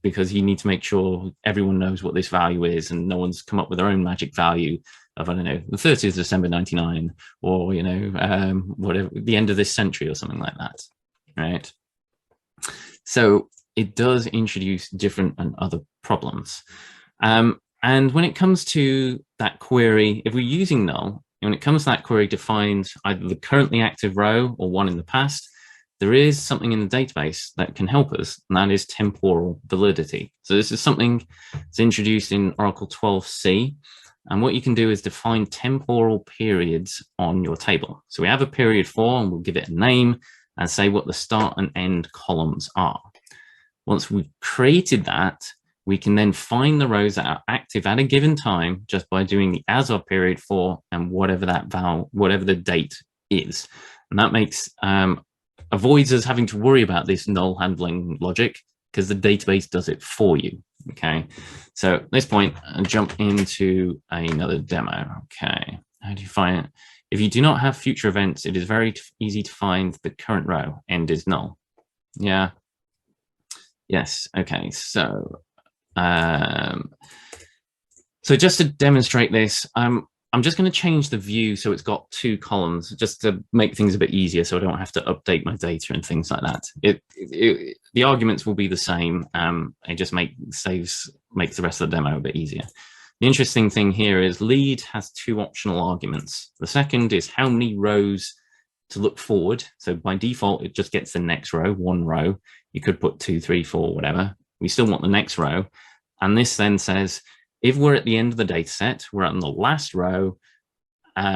S1: because you need to make sure everyone knows what this value is and no one's come up with their own magic value of, I don't know, the 30th of December 99, or, you know, whatever, the end of this century or something like that, right? So it does introduce different and other problems. And when it comes to that query, if we're using null, when it comes to that query to find either the currently active row or one in the past, there is something in the database that can help us, and that is temporal validity. So this is something that's introduced in Oracle 12c. And what you can do is define temporal periods on your table. So we have a period 4, and we'll give it a name and say what the start and end columns are. Once we've created that, we can then find the rows that are active at a given time just by doing the as of period 4 and whatever the date is. And that makes avoids us having to worry about this null handling logic, because the database does it for you. Okay, so at this point, I'll jump into another demo. Okay, how do you find it? If you do not have future events, it is very easy to find the current row. End is null. Yeah. Yes. Okay. So, so just to demonstrate this, I'm just going to change the view so it's got 2 columns, just to make things a bit easier, so I don't have to update my data and things like that. The arguments will be the same. It just makes the rest of the demo a bit easier. The interesting thing here is lead has 2 optional arguments. The second is how many rows to look forward. So by default, it just gets the next row, 1 row. You could put 2, 3, 4, whatever. We still want the next row. And this then says, if we're at the end of the data set, we're on the last row,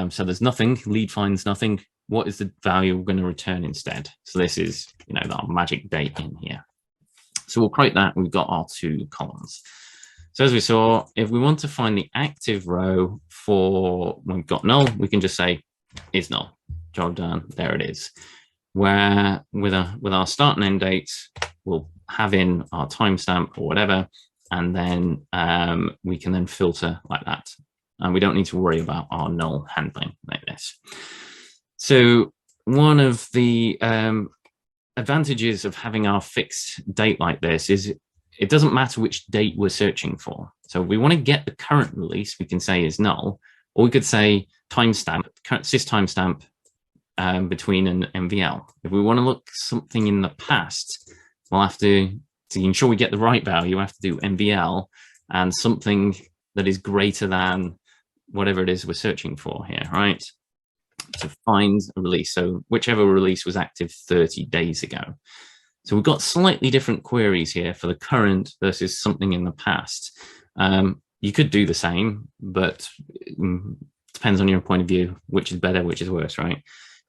S1: so there's nothing, lead finds nothing, what is the value we're going to return instead? So this is, our magic date in here. So we'll create that, we've got our 2 columns. So as we saw, if we want to find the active row for when we've got null, we can just say is null. Job done. There it is. Where with our start and end dates, we'll have in our timestamp or whatever, and then we can then filter like that. And we don't need to worry about our null handling like this. So one of the advantages of having our fixed date like this is it doesn't matter which date we're searching for. So if we want to get the current release, we can say is null, or we could say timestamp, sys timestamp between an MVL. If we want to look something in the past, we'll have to ensure we get the right value, we have to do MVL and something that is greater than whatever it is we're searching for here, right? To find a release. So whichever release was active 30 days ago. So we've got slightly different queries here for the current versus something in the past. You could do the same, but it depends on your point of view, which is better, which is worse, right?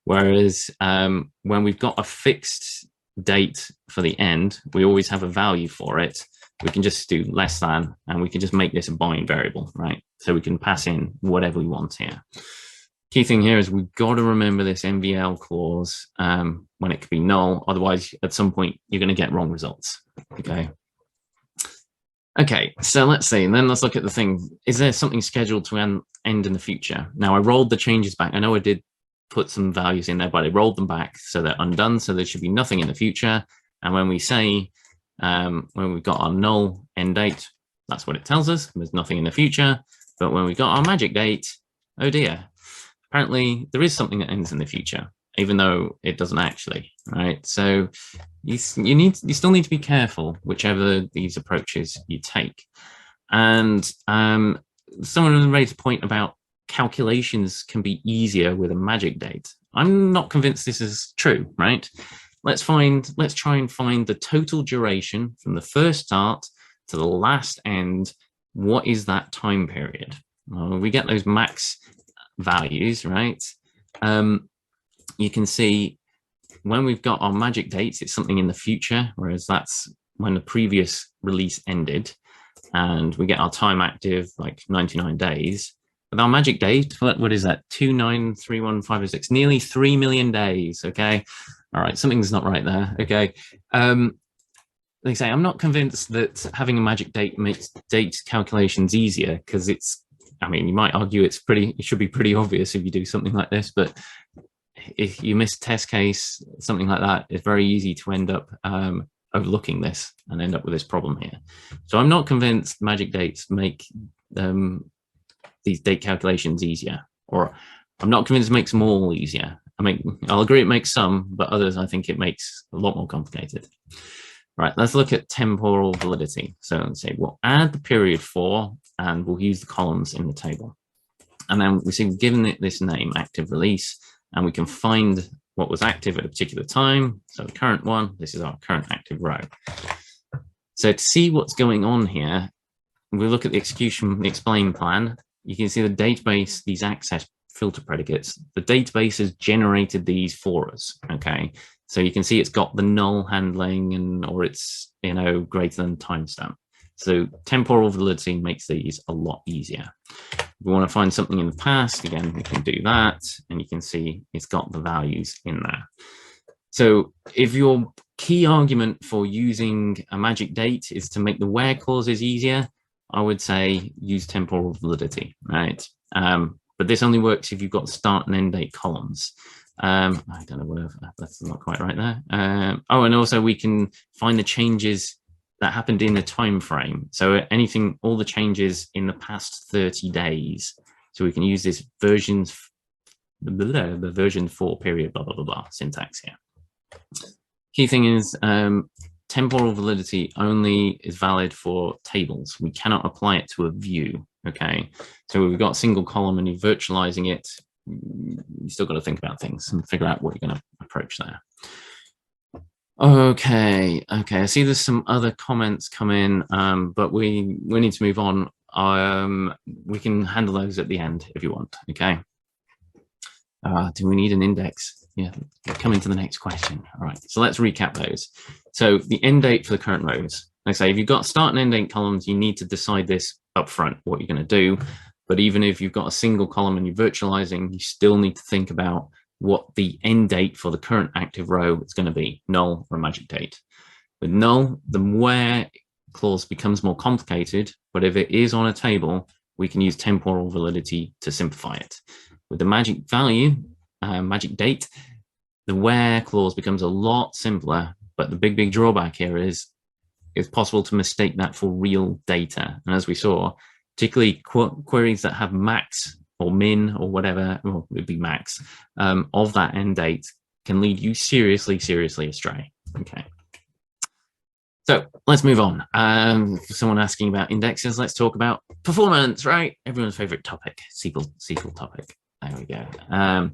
S1: Whereas when we've got a fixed date for the end, we always have a value for it. We can just do less than, and we can just make this a bind variable, right? So we can pass in whatever we want here. Key thing here is we've got to remember this MVL clause when it could be null. Otherwise, at some point, you're going to get wrong results. Okay. Okay, so let's see. And then let's look at the thing. Is there something scheduled to end in the future? Now, I rolled the changes back. I know I did put some values in there, but I rolled them back so they're undone. So there should be nothing in the future. And when we say, when we've got our null end date, that's what it tells us. There's nothing in the future. But when we got our magic date, oh dear. Apparently there is something that ends in the future, even though it doesn't actually, right? So you still need to be careful whichever these approaches you take. And someone raised a point about calculations can be easier with a magic date. I'm not convinced this is true, right? Let's try and find the total duration from the first start to the last end. What is that time period? Well, we get those max values, right? You can see when we've got our magic dates, it's something in the future, whereas that's when the previous release ended, and we get our time active like 99 days. With our magic date, what is that? 2931506, nearly 3 million days. Okay, all right, something's not right there. Okay, they say I'm not convinced that having a magic date makes date calculations easier, because I mean, you might argue it should be pretty obvious if you do something like this, but if you miss test case, something like that, it's very easy to end up overlooking this and end up with this problem here. So I'm not convinced magic dates make these date calculations easier, or I'm not convinced it makes them all easier. I mean, I'll agree it makes some, but others I think it makes a lot more complicated. Right, let's look at temporal validity. So let's say we'll add the period for, and we'll use the columns in the table. And then we see we've given it this name, active release, and we can find what was active at a particular time. So the current one, this is our current active row. So to see what's going on here, we look at the execution, the explain plan. You can see the database, these access filter predicates, the database has generated these for us, okay? So you can see it's got the null handling or it's, greater than timestamp. So temporal validity makes these a lot easier. If we want to find something in the past, again, we can do that, and you can see it's got the values in there. So if your key argument for using a magic date is to make the where clauses easier, I would say use temporal validity, right? But this only works if you've got start and end date columns. I don't know where that's not quite right there. Oh, and also we can find the changes that happened in the time frame. So anything, all the changes in the past 30 days. So we can use this the version 4 period, blah, blah, blah, blah, syntax here. Key thing is temporal validity only is valid for tables. We cannot apply it to a view, okay? So we've got a single column and you're virtualizing it. You still got to think about things and figure out what you're going to approach there. Okay, I see there's some other comments come in, but we need to move on. We can handle those at the end if you want, okay? Do we need an index? Yeah, come into the next question. All right, so let's recap those. So the end date for the current rows, Like I say, if you've got start and end date columns, you need to decide this up front, what you're going to do. But even if you've got a single column and you're virtualizing, you still need to think about what the end date for the current active row is going to be, null or magic date. With null, the where clause becomes more complicated, but if it is on a table, we can use temporal validity to simplify it. With the magic value, magic date, the where clause becomes a lot simpler, but the big drawback here is it's possible to mistake that for real data. And as we saw, particularly queries that have max or min or whatever, well, it'd be max, of that end date can lead you seriously astray. Okay. So let's move on. Someone asking about indexes. Let's talk about performance, right? Everyone's favorite topic, SQL topic. There we go.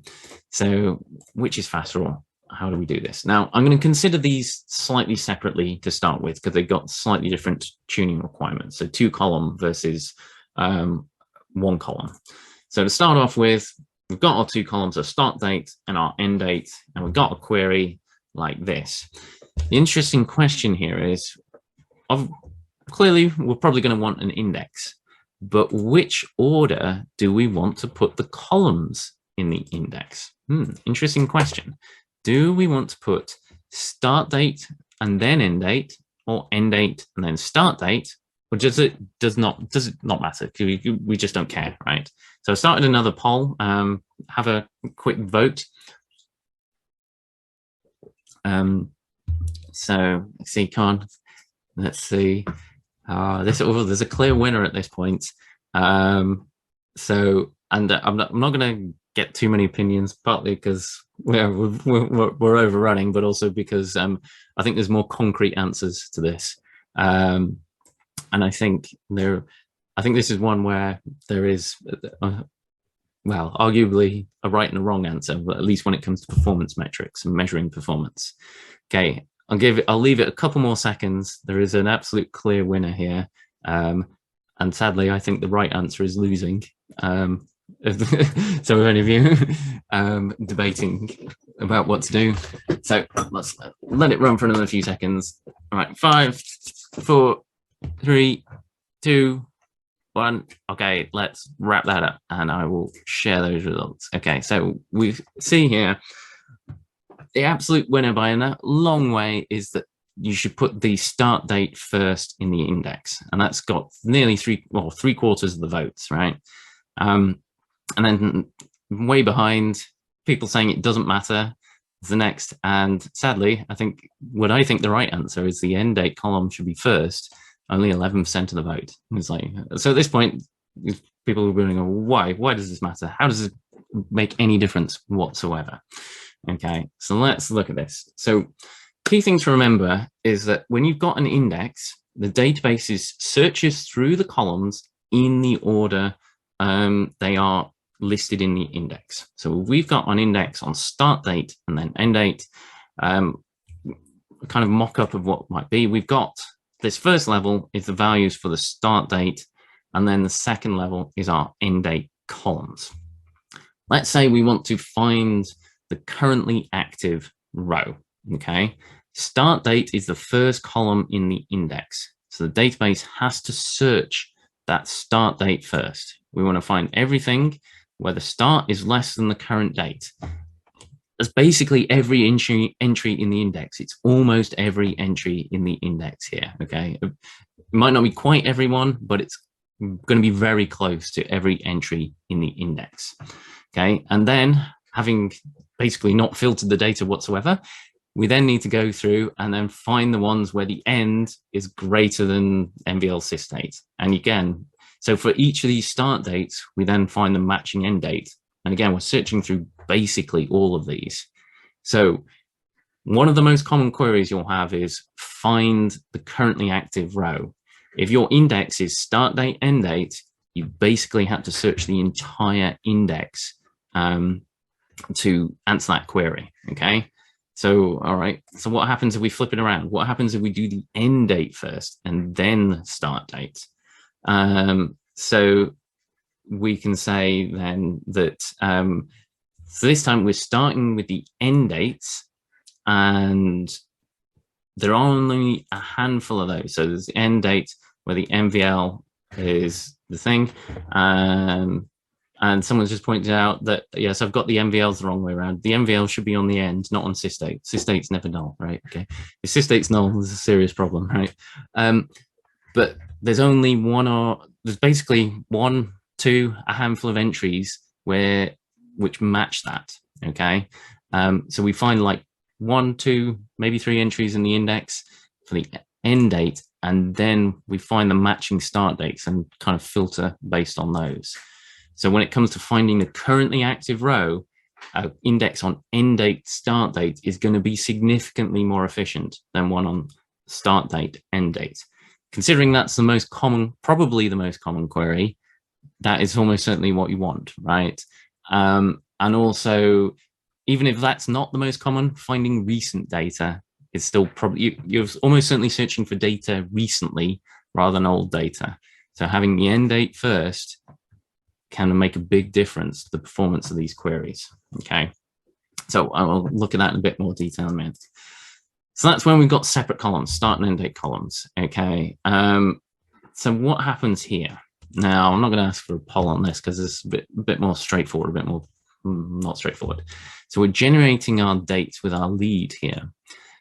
S1: So which is faster, or how do we do this? Now, I'm going to consider these slightly separately to start with because they've got slightly different tuning requirements. So 2-column versus 1 column. So to start off with, we've got our 2 columns, our start date and our end date, and we've got a query like this. The interesting question here is, clearly, we're probably going to want an index, but which order do we want to put the columns in the index? Interesting question. Do we want to put start date and then end date, or end date and then start date, or does it not matter? We just don't care, right? So I started another poll. Have a quick vote. So let's see, Con. Let's see. There's a clear winner at this point. So, and I'm not going to get too many opinions, partly because we're overrunning, but also because I think there's more concrete answers to this. And I think this is one where there is, well, arguably a right and a wrong answer, but at least when it comes to performance metrics and measuring performance. Okay, I'll leave it a couple more seconds. There is an absolute clear winner here. And sadly, I think the right answer is losing. So if any of you debating about what to do. So let's let it run for another few seconds. All right, 5, 4, 3, 2, 1. Okay, let's wrap that up and I will share those results. Okay, so we see here, the absolute winner by a long way is that you should put the start date first in the index. And that's got nearly 3/4 of the votes, right? And then way behind, people saying it doesn't matter is the next. And sadly, I think the right answer is the end date column should be first. Only 11% of the vote. It's like, so at this point, people are going to go, why? Why does this matter? How does it make any difference whatsoever? Okay, so let's look at this. So key thing to remember is that when you've got an index, the database searches through the columns in the order they are listed in the index. So we've got an index on start date and then end date, kind of mock-up of what might be. We've got this first level is the values for the start date, and then the second level is our end date columns. Let's say we want to find the currently active row, okay? Start date is the first column in the index. So the database has to search that start date first. We want to find everything where the start is less than the current date. That's basically every entry in the index. It's almost every entry in the index here, okay? It might not be quite everyone, but it's going to be very close to every entry in the index, okay? And then, having basically not filtered the data whatsoever, we then need to go through and then find the ones where the end is greater than MVL sysdate. And again, so for each of these start dates, we then find the matching end date. And again, we're searching through basically all of these. So one of the most common queries you'll have is find the currently active row. If your index is start date, end date, you basically have to search the entire index to answer that query, okay? So, all right, so what happens if we flip it around? What happens if we do the end date first and then start date? So we can say then that, so this time we're starting with the end dates, and there are only a handful of those. So there's the end date where the MVL is the thing. And someone's just pointed out that, yes, I've got the MVLs the wrong way around. The MVL should be on the end, not on sysdate. Sysdate's never null, right? Okay. If sysdate's null, there's a serious problem, right? But there's only there's basically one, two, a handful of entries which match that, okay? So we find like 1, 2, maybe 3 entries in the index for the end date, and then we find the matching start dates and kind of filter based on those. So when it comes to finding the currently active row, index on end date, start date is going to be significantly more efficient than one on start date, end date. Considering that's the most common, probably the most common query, that is almost certainly what you want, right? And also, even if that's not the most common, finding recent data is still probably, you're almost certainly searching for data recently rather than old data. So having the end date first can make a big difference to the performance of these queries, okay? So I'll look at that in a bit more detail in a minute. So that's when we've got separate columns, start and end date columns, okay? So what happens here? Now, I'm not going to ask for a poll on this because it's a bit more straightforward, a bit more not straightforward. So we're generating our dates with our lead here.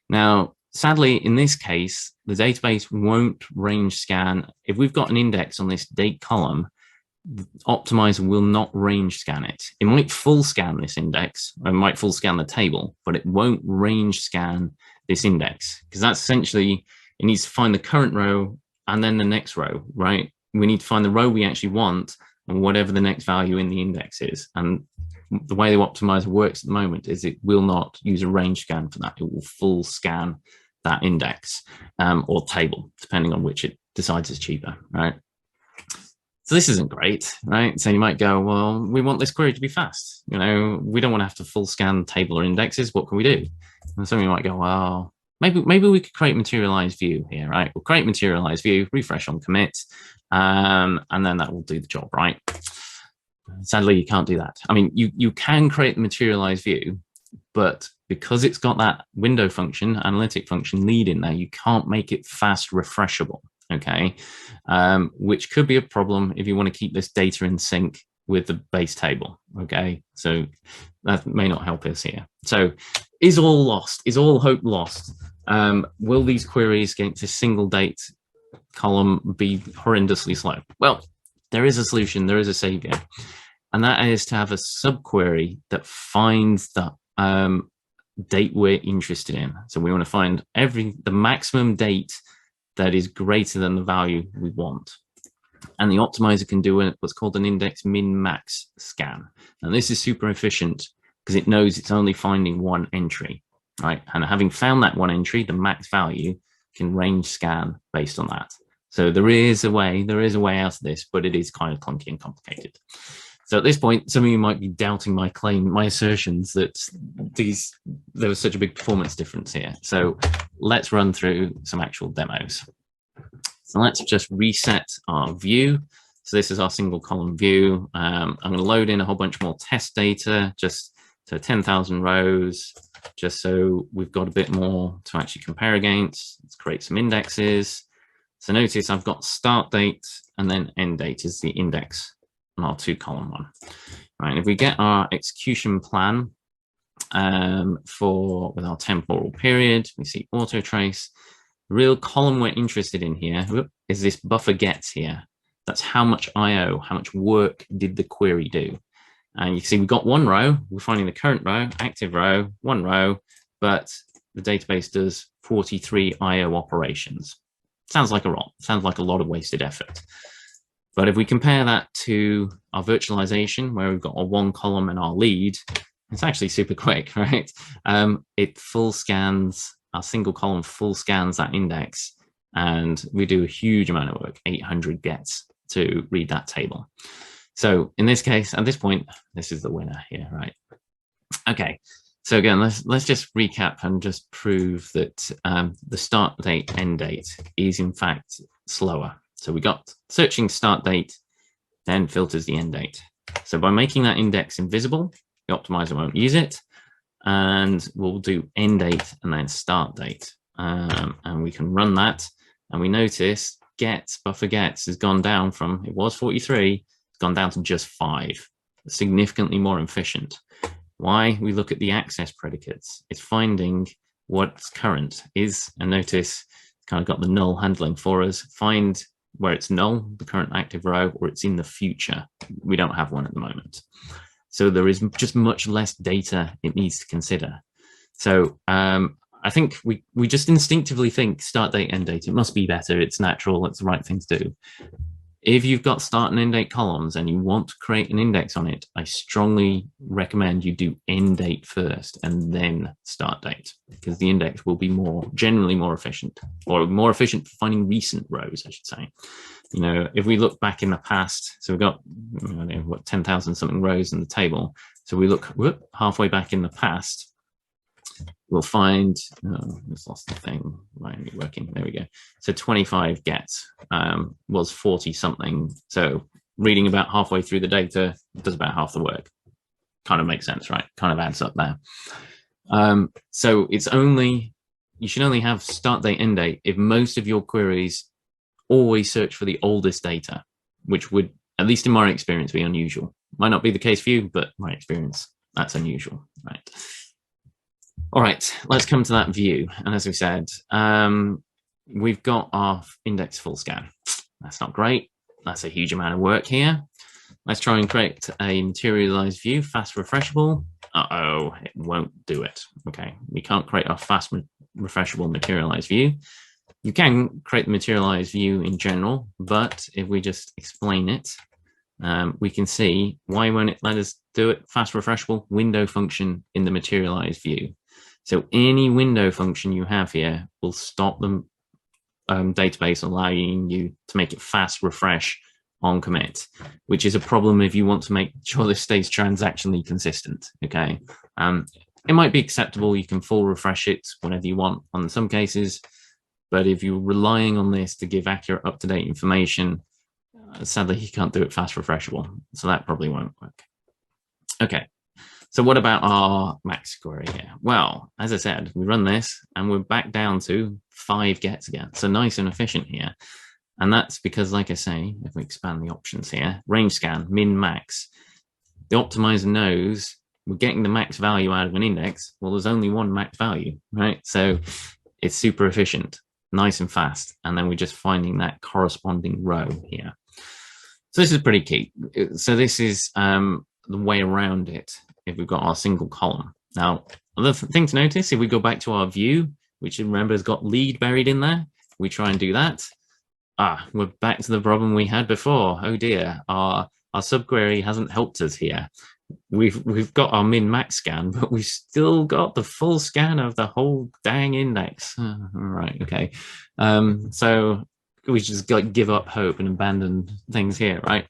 S1: Now, sadly, in this case, the database won't range scan. If we've got an index on this date column, the optimizer will not range scan it. It might full scan this index, or it might full scan the table, but it won't range scan this index, because that's essentially, it needs to find the current row and then the next row, right? We need to find the row we actually want and whatever the next value in the index is. And the way the optimizer works at the moment is it will not use a range scan for that. It will full scan that index or table, depending on which it decides is cheaper, right? So this isn't great, right? So you might go, well, we want this query to be fast. You know, we don't want to have to full scan table or indexes. What can we do? And some of you might go, well, maybe we could create materialized view here, right? We'll create materialized view, refresh on commit, and then that will do the job, right? Sadly, you can't do that. I mean, you can create the materialized view, but because it's got that window function, analytic function lead in there, you can't make it fast refreshable, okay? Which could be a problem if you want to keep this data in sync with the base table, okay? So that may not help us here. So is all lost? Is all hope lost? Will these queries against a single date column be horrendously slow? Well, there is a solution, there is a savior, and that is to have a subquery that finds the date we're interested in. So we want to find the maximum date that is greater than the value we want. And the optimizer can do what's called an index min-max scan. And this is super efficient because it knows it's only finding one entry, right? And having found that one entry, the max value can range scan based on that. So there is a way out of this, but it is kind of clunky and complicated. So at this point, some of you might be doubting my claim, my assertions that there was such a big performance difference here. So let's run through some actual demos. So let's just reset our view. So this is our single column view. I'm going to load in a whole bunch more test data, just to 10,000 rows, just so we've got a bit more to actually compare against. Let's create some indexes. So notice I've got start date and then end date is the index on our 2-column one. Right, if we get our execution plan with our temporal period, we see auto trace. The real column we're interested in here is this buffer gets here. That's how much IO, how much work did the query do. And you can see we've got one row, we're finding the current row, active row, one row, but the database does 43 IO operations. Sounds like a lot. Sounds like a lot of wasted effort. But if we compare that to our virtualization, where we've got our 1 column and our lead, it's actually super quick, right? It full scans, our single column full scans that index, and we do a huge amount of work, 800 gets to read that table. So in this case, at this point, this is the winner here, right? Okay. So again, let's just recap and just prove that the start date, end date is in fact slower. So we got searching start date, then filters the end date. So by making that index invisible, the optimizer won't use it, and we'll do end date and then start date. and we can run that, and we notice buffer gets has gone down from, it was 43, it's gone down to just 5, significantly more efficient. Why? We look at the access predicates. It's finding what's current is, and notice it's kind of got the null handling for us. Find where it's null, the current active row, or it's in the future. We don't have one at the moment. So there is just much less data it needs to consider. So I think we just instinctively think start date, end date. It must be better. It's natural. It's the right thing to do. If you've got start and end date columns and you want to create an index on it, I strongly recommend you do end date first and then start date, because the index will be generally more efficient, or more efficient for finding recent rows, I should say. You know, if we look back in the past, so we've got, what, 10,000 something rows in the table. So we look halfway back in the past, we'll find, oh, just lost the thing, why ain't it working? There we go. So 25 gets was 40 something. So reading about halfway through the data does about half the work. Kind of makes sense, right? Kind of adds up there. So it's only, you should only have start date, end date if most of your queries always search for the oldest data, which would, at least in my experience, be unusual. Might not be the case for you, but my experience, that's unusual, right? All right, let's come to that view. And as we said, we've got our index full scan. That's not great. That's a huge amount of work here. Let's try and create a materialized view, fast refreshable. Uh-oh, it won't do it. Okay, we can't create our fast refreshable materialized view. You can create the materialized view in general, but if we just explain it, we can see why won't it let us do it fast refreshable window function in the materialized view. So any window function you have here will stop the database, allowing you to make it fast refresh on commit, which is a problem if you want to make sure this stays transactionally consistent. Okay, it might be acceptable. You can full refresh it whenever you want on some cases, but if you're relying on this to give accurate, up-to-date information, sadly you can't do it fast refreshable. So that probably won't work. Okay. So what about our max query here? Well, as I said, we run this and we're back down to 5 gets again. So nice and efficient here. And that's because, like I say, if we expand the options here, range scan, min, max, the optimizer knows we're getting the max value out of an index. Well, there's only one max value, right? So it's super efficient, nice and fast. And then we're just finding that corresponding row here. So this is pretty key. So this is the way around it if we've got our single column. Now, another thing to notice, if we go back to our view, which remember has got lead buried in there, we try and do that. We're back to the problem we had before. Oh dear, our subquery hasn't helped us here. We've got our min-max scan, but we've still got the full scan of the whole dang index. Right, okay. So we just give up hope and abandon things here, right?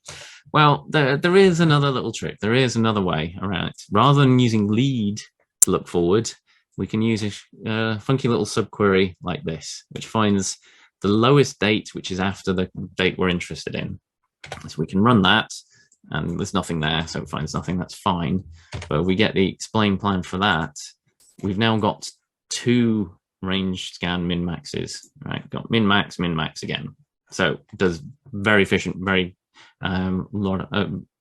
S1: Well, there is another little trick. There is another way around it. Rather than using lead to look forward, we can use a funky little subquery like this, which finds the lowest date, which is after the date we're interested in. So we can run that, and there's nothing there, so it finds nothing, that's fine. But we get the explain plan for that. We've now got 2 range scan min-maxes, right? Got min-max, min-max again. So it does very efficient, very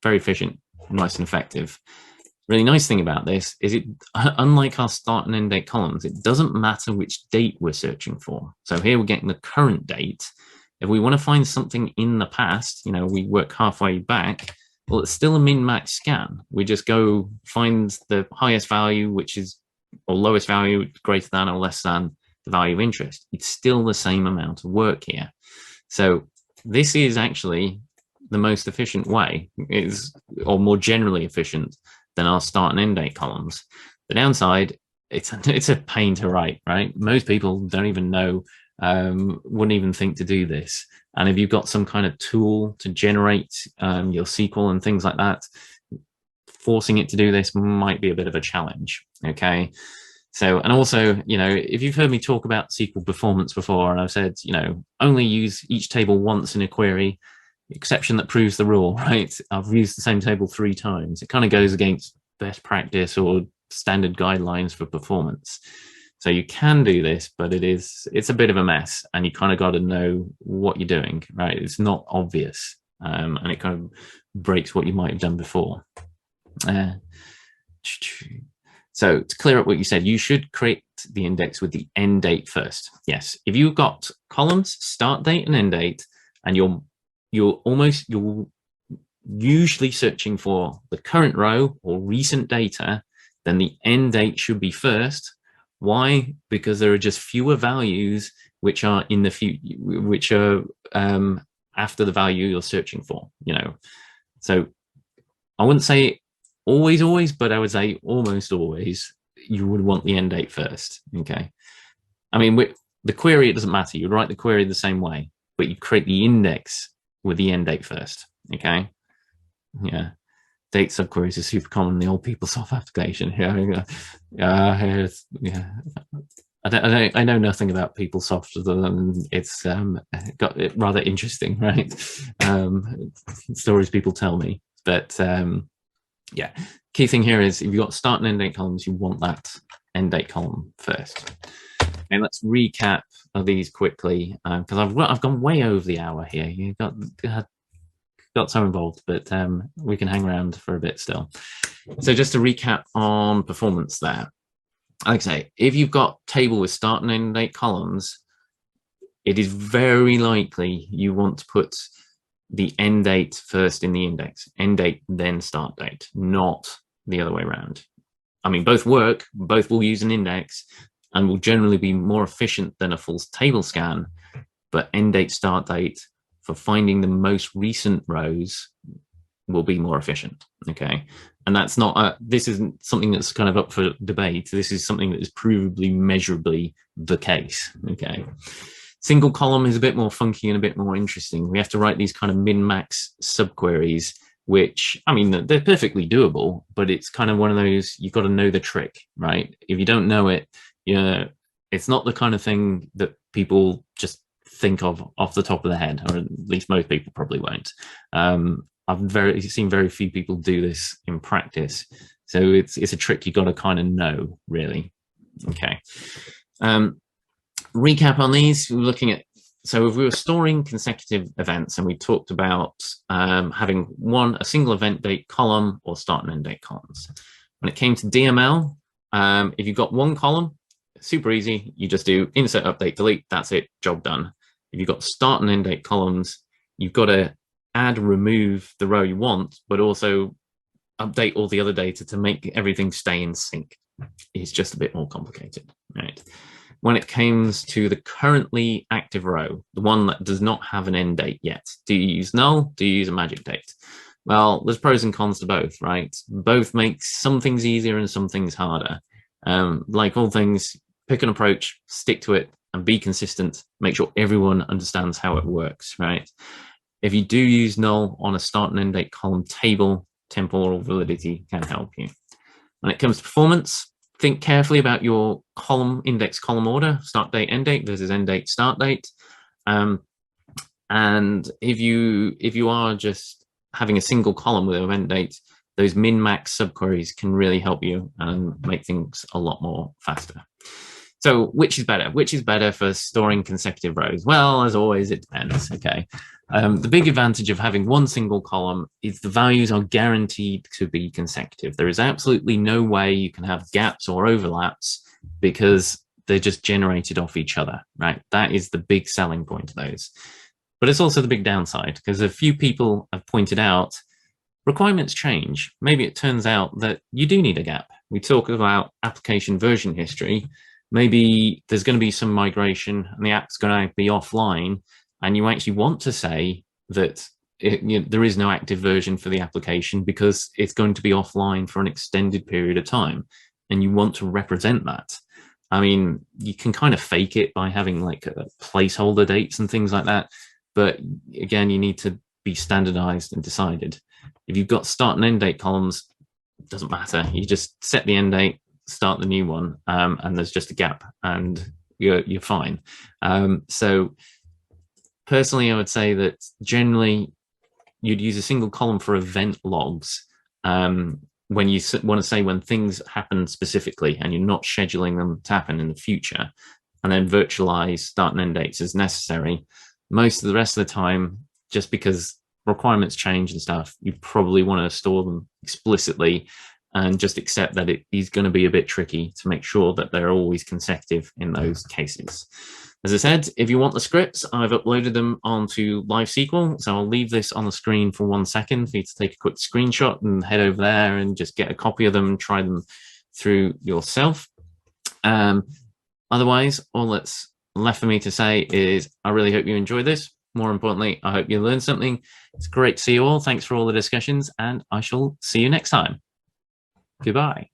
S1: efficient, nice and effective. Really nice thing about this is it, unlike our start and end date columns, it doesn't matter which date we're searching for. So here we're getting the current date. If we want to find something in the past, you know, we work halfway back, well, it's still a min-max scan. We just go find the highest value, which is, or lowest value, greater than or less than the value of interest. It's still the same amount of work here. So this is actually the most efficient way, or more generally efficient than our start and end date columns. The downside, it's a pain to write, right? Most people don't even know, wouldn't even think to do this. And if you've got some kind of tool to generate your SQL and things like that, forcing it to do this might be a bit of a challenge, okay? So, and also, you know, if you've heard me talk about SQL performance before, and I've said, you know, only use each table once in a query, exception that proves the rule, right? I've used the same table 3 times. It kind of goes against best practice or standard guidelines for performance. So you can do this, but it's a bit of a mess, and you kind of got to know what you're doing, right? It's not obvious, and it kind of breaks what you might have done before. So to clear up what you said, you should create the index with the end date first. Yes, if you've got columns, start date and end date, and you're usually searching for the current row or recent data, then the end date should be first. Why? Because there are just fewer values which are in the future, which are after the value you're searching for. So I wouldn't say always, but I would say almost always you would want the end date first. Okay. I mean, with the query, it doesn't matter. You write the query the same way, but you create the index with the end date first. Okay. Yeah. Date subqueries are super common in the old PeopleSoft application. Yeah. I know nothing about PeopleSoft other than it's got it rather interesting, right? Stories people tell me. But yeah, key thing here is if you've got start and end date columns, you want that end date column first. And let's recap these quickly because I've gone way over the hour here. You got so involved, but we can hang around for a bit still. So just to recap on performance there. Like I say, if you've got table with start and end date columns, it is very likely you want to put the end date first in the index, end date, then start date, not the other way around. I mean, both work, both will use an index and will generally be more efficient than a full table scan, but end date, start date for finding the most recent rows will be more efficient. Okay. And that's not, this isn't something that's kind of up for debate. This is something that is provably, measurably the case. Okay. Single column is a bit more funky and a bit more interesting. We have to write these kind of min-max subqueries, which, I mean, they're perfectly doable, but it's kind of one of those, you've got to know the trick, right? If you don't know it, it's not the kind of thing that people just think of off the top of their head, or at least most people probably won't. I've seen very few people do this in practice. So it's a trick you got to kind of know, really. Okay. Recap on these, we're looking at, so if we were storing consecutive events and we talked about having a single event date column or start and end date columns. When it came to DML, if you've got one column, super easy, you just do insert, update, delete, that's it, job done. If you've got start and end date columns, you've got to add, remove the row you want, but also update all the other data to make everything stay in sync. It's just a bit more complicated, right? When it comes to the currently active row, the one that does not have an end date yet, do you use null? Do you use a magic date? Well, there's pros and cons to both, right? Both make some things easier and some things harder. Like all things, pick an approach, stick to it, and be consistent. Make sure everyone understands how it works, right? If you do use null on a start and end date column table, temporal validity can help you. When it comes to performance, think carefully about your column index column order, start date, end date versus end date, start date. And if you are just having a single column with an event date, those min-max subqueries can really help you and make things a lot more faster. So which is better? Which is better for storing consecutive rows? Well, as always, it depends. Okay. The big advantage of having one single column is the values are guaranteed to be consecutive. There is absolutely no way you can have gaps or overlaps because they're just generated off each other, right? That is the big selling point of those. But it's also the big downside because a few people have pointed out requirements change. Maybe it turns out that you do need a gap. We talk about application version history. Maybe there's going to be some migration and the app's going to be offline, and you actually want to say that there is no active version for the application because it's going to be offline for an extended period of time, and you want to represent that. I mean, you can kind of fake it by having like placeholder dates and things like that, but again, you need to be standardized and decided. If you've got start and end date columns, it doesn't matter. You just set the end date, start the new one, and there's just a gap, and you're fine. So personally, I would say that generally you'd use a single column for event logs. when you want to say when things happen specifically and you're not scheduling them to happen in the future, and then virtualize start and end dates as necessary, most of the rest of the time, just because requirements change and stuff, you probably want to store them explicitly and just accept that it is going to be a bit tricky to make sure that they're always consecutive in those cases. As I said, if you want the scripts, I've uploaded them onto LiveSQL, so I'll leave this on the screen for 1 second for you to take a quick screenshot and head over there and just get a copy of them, try them through yourself. Otherwise, all that's left for me to say is I really hope you enjoyed this. More importantly, I hope you learned something. It's great to see you all. Thanks for all the discussions, and I shall see you next time. Goodbye.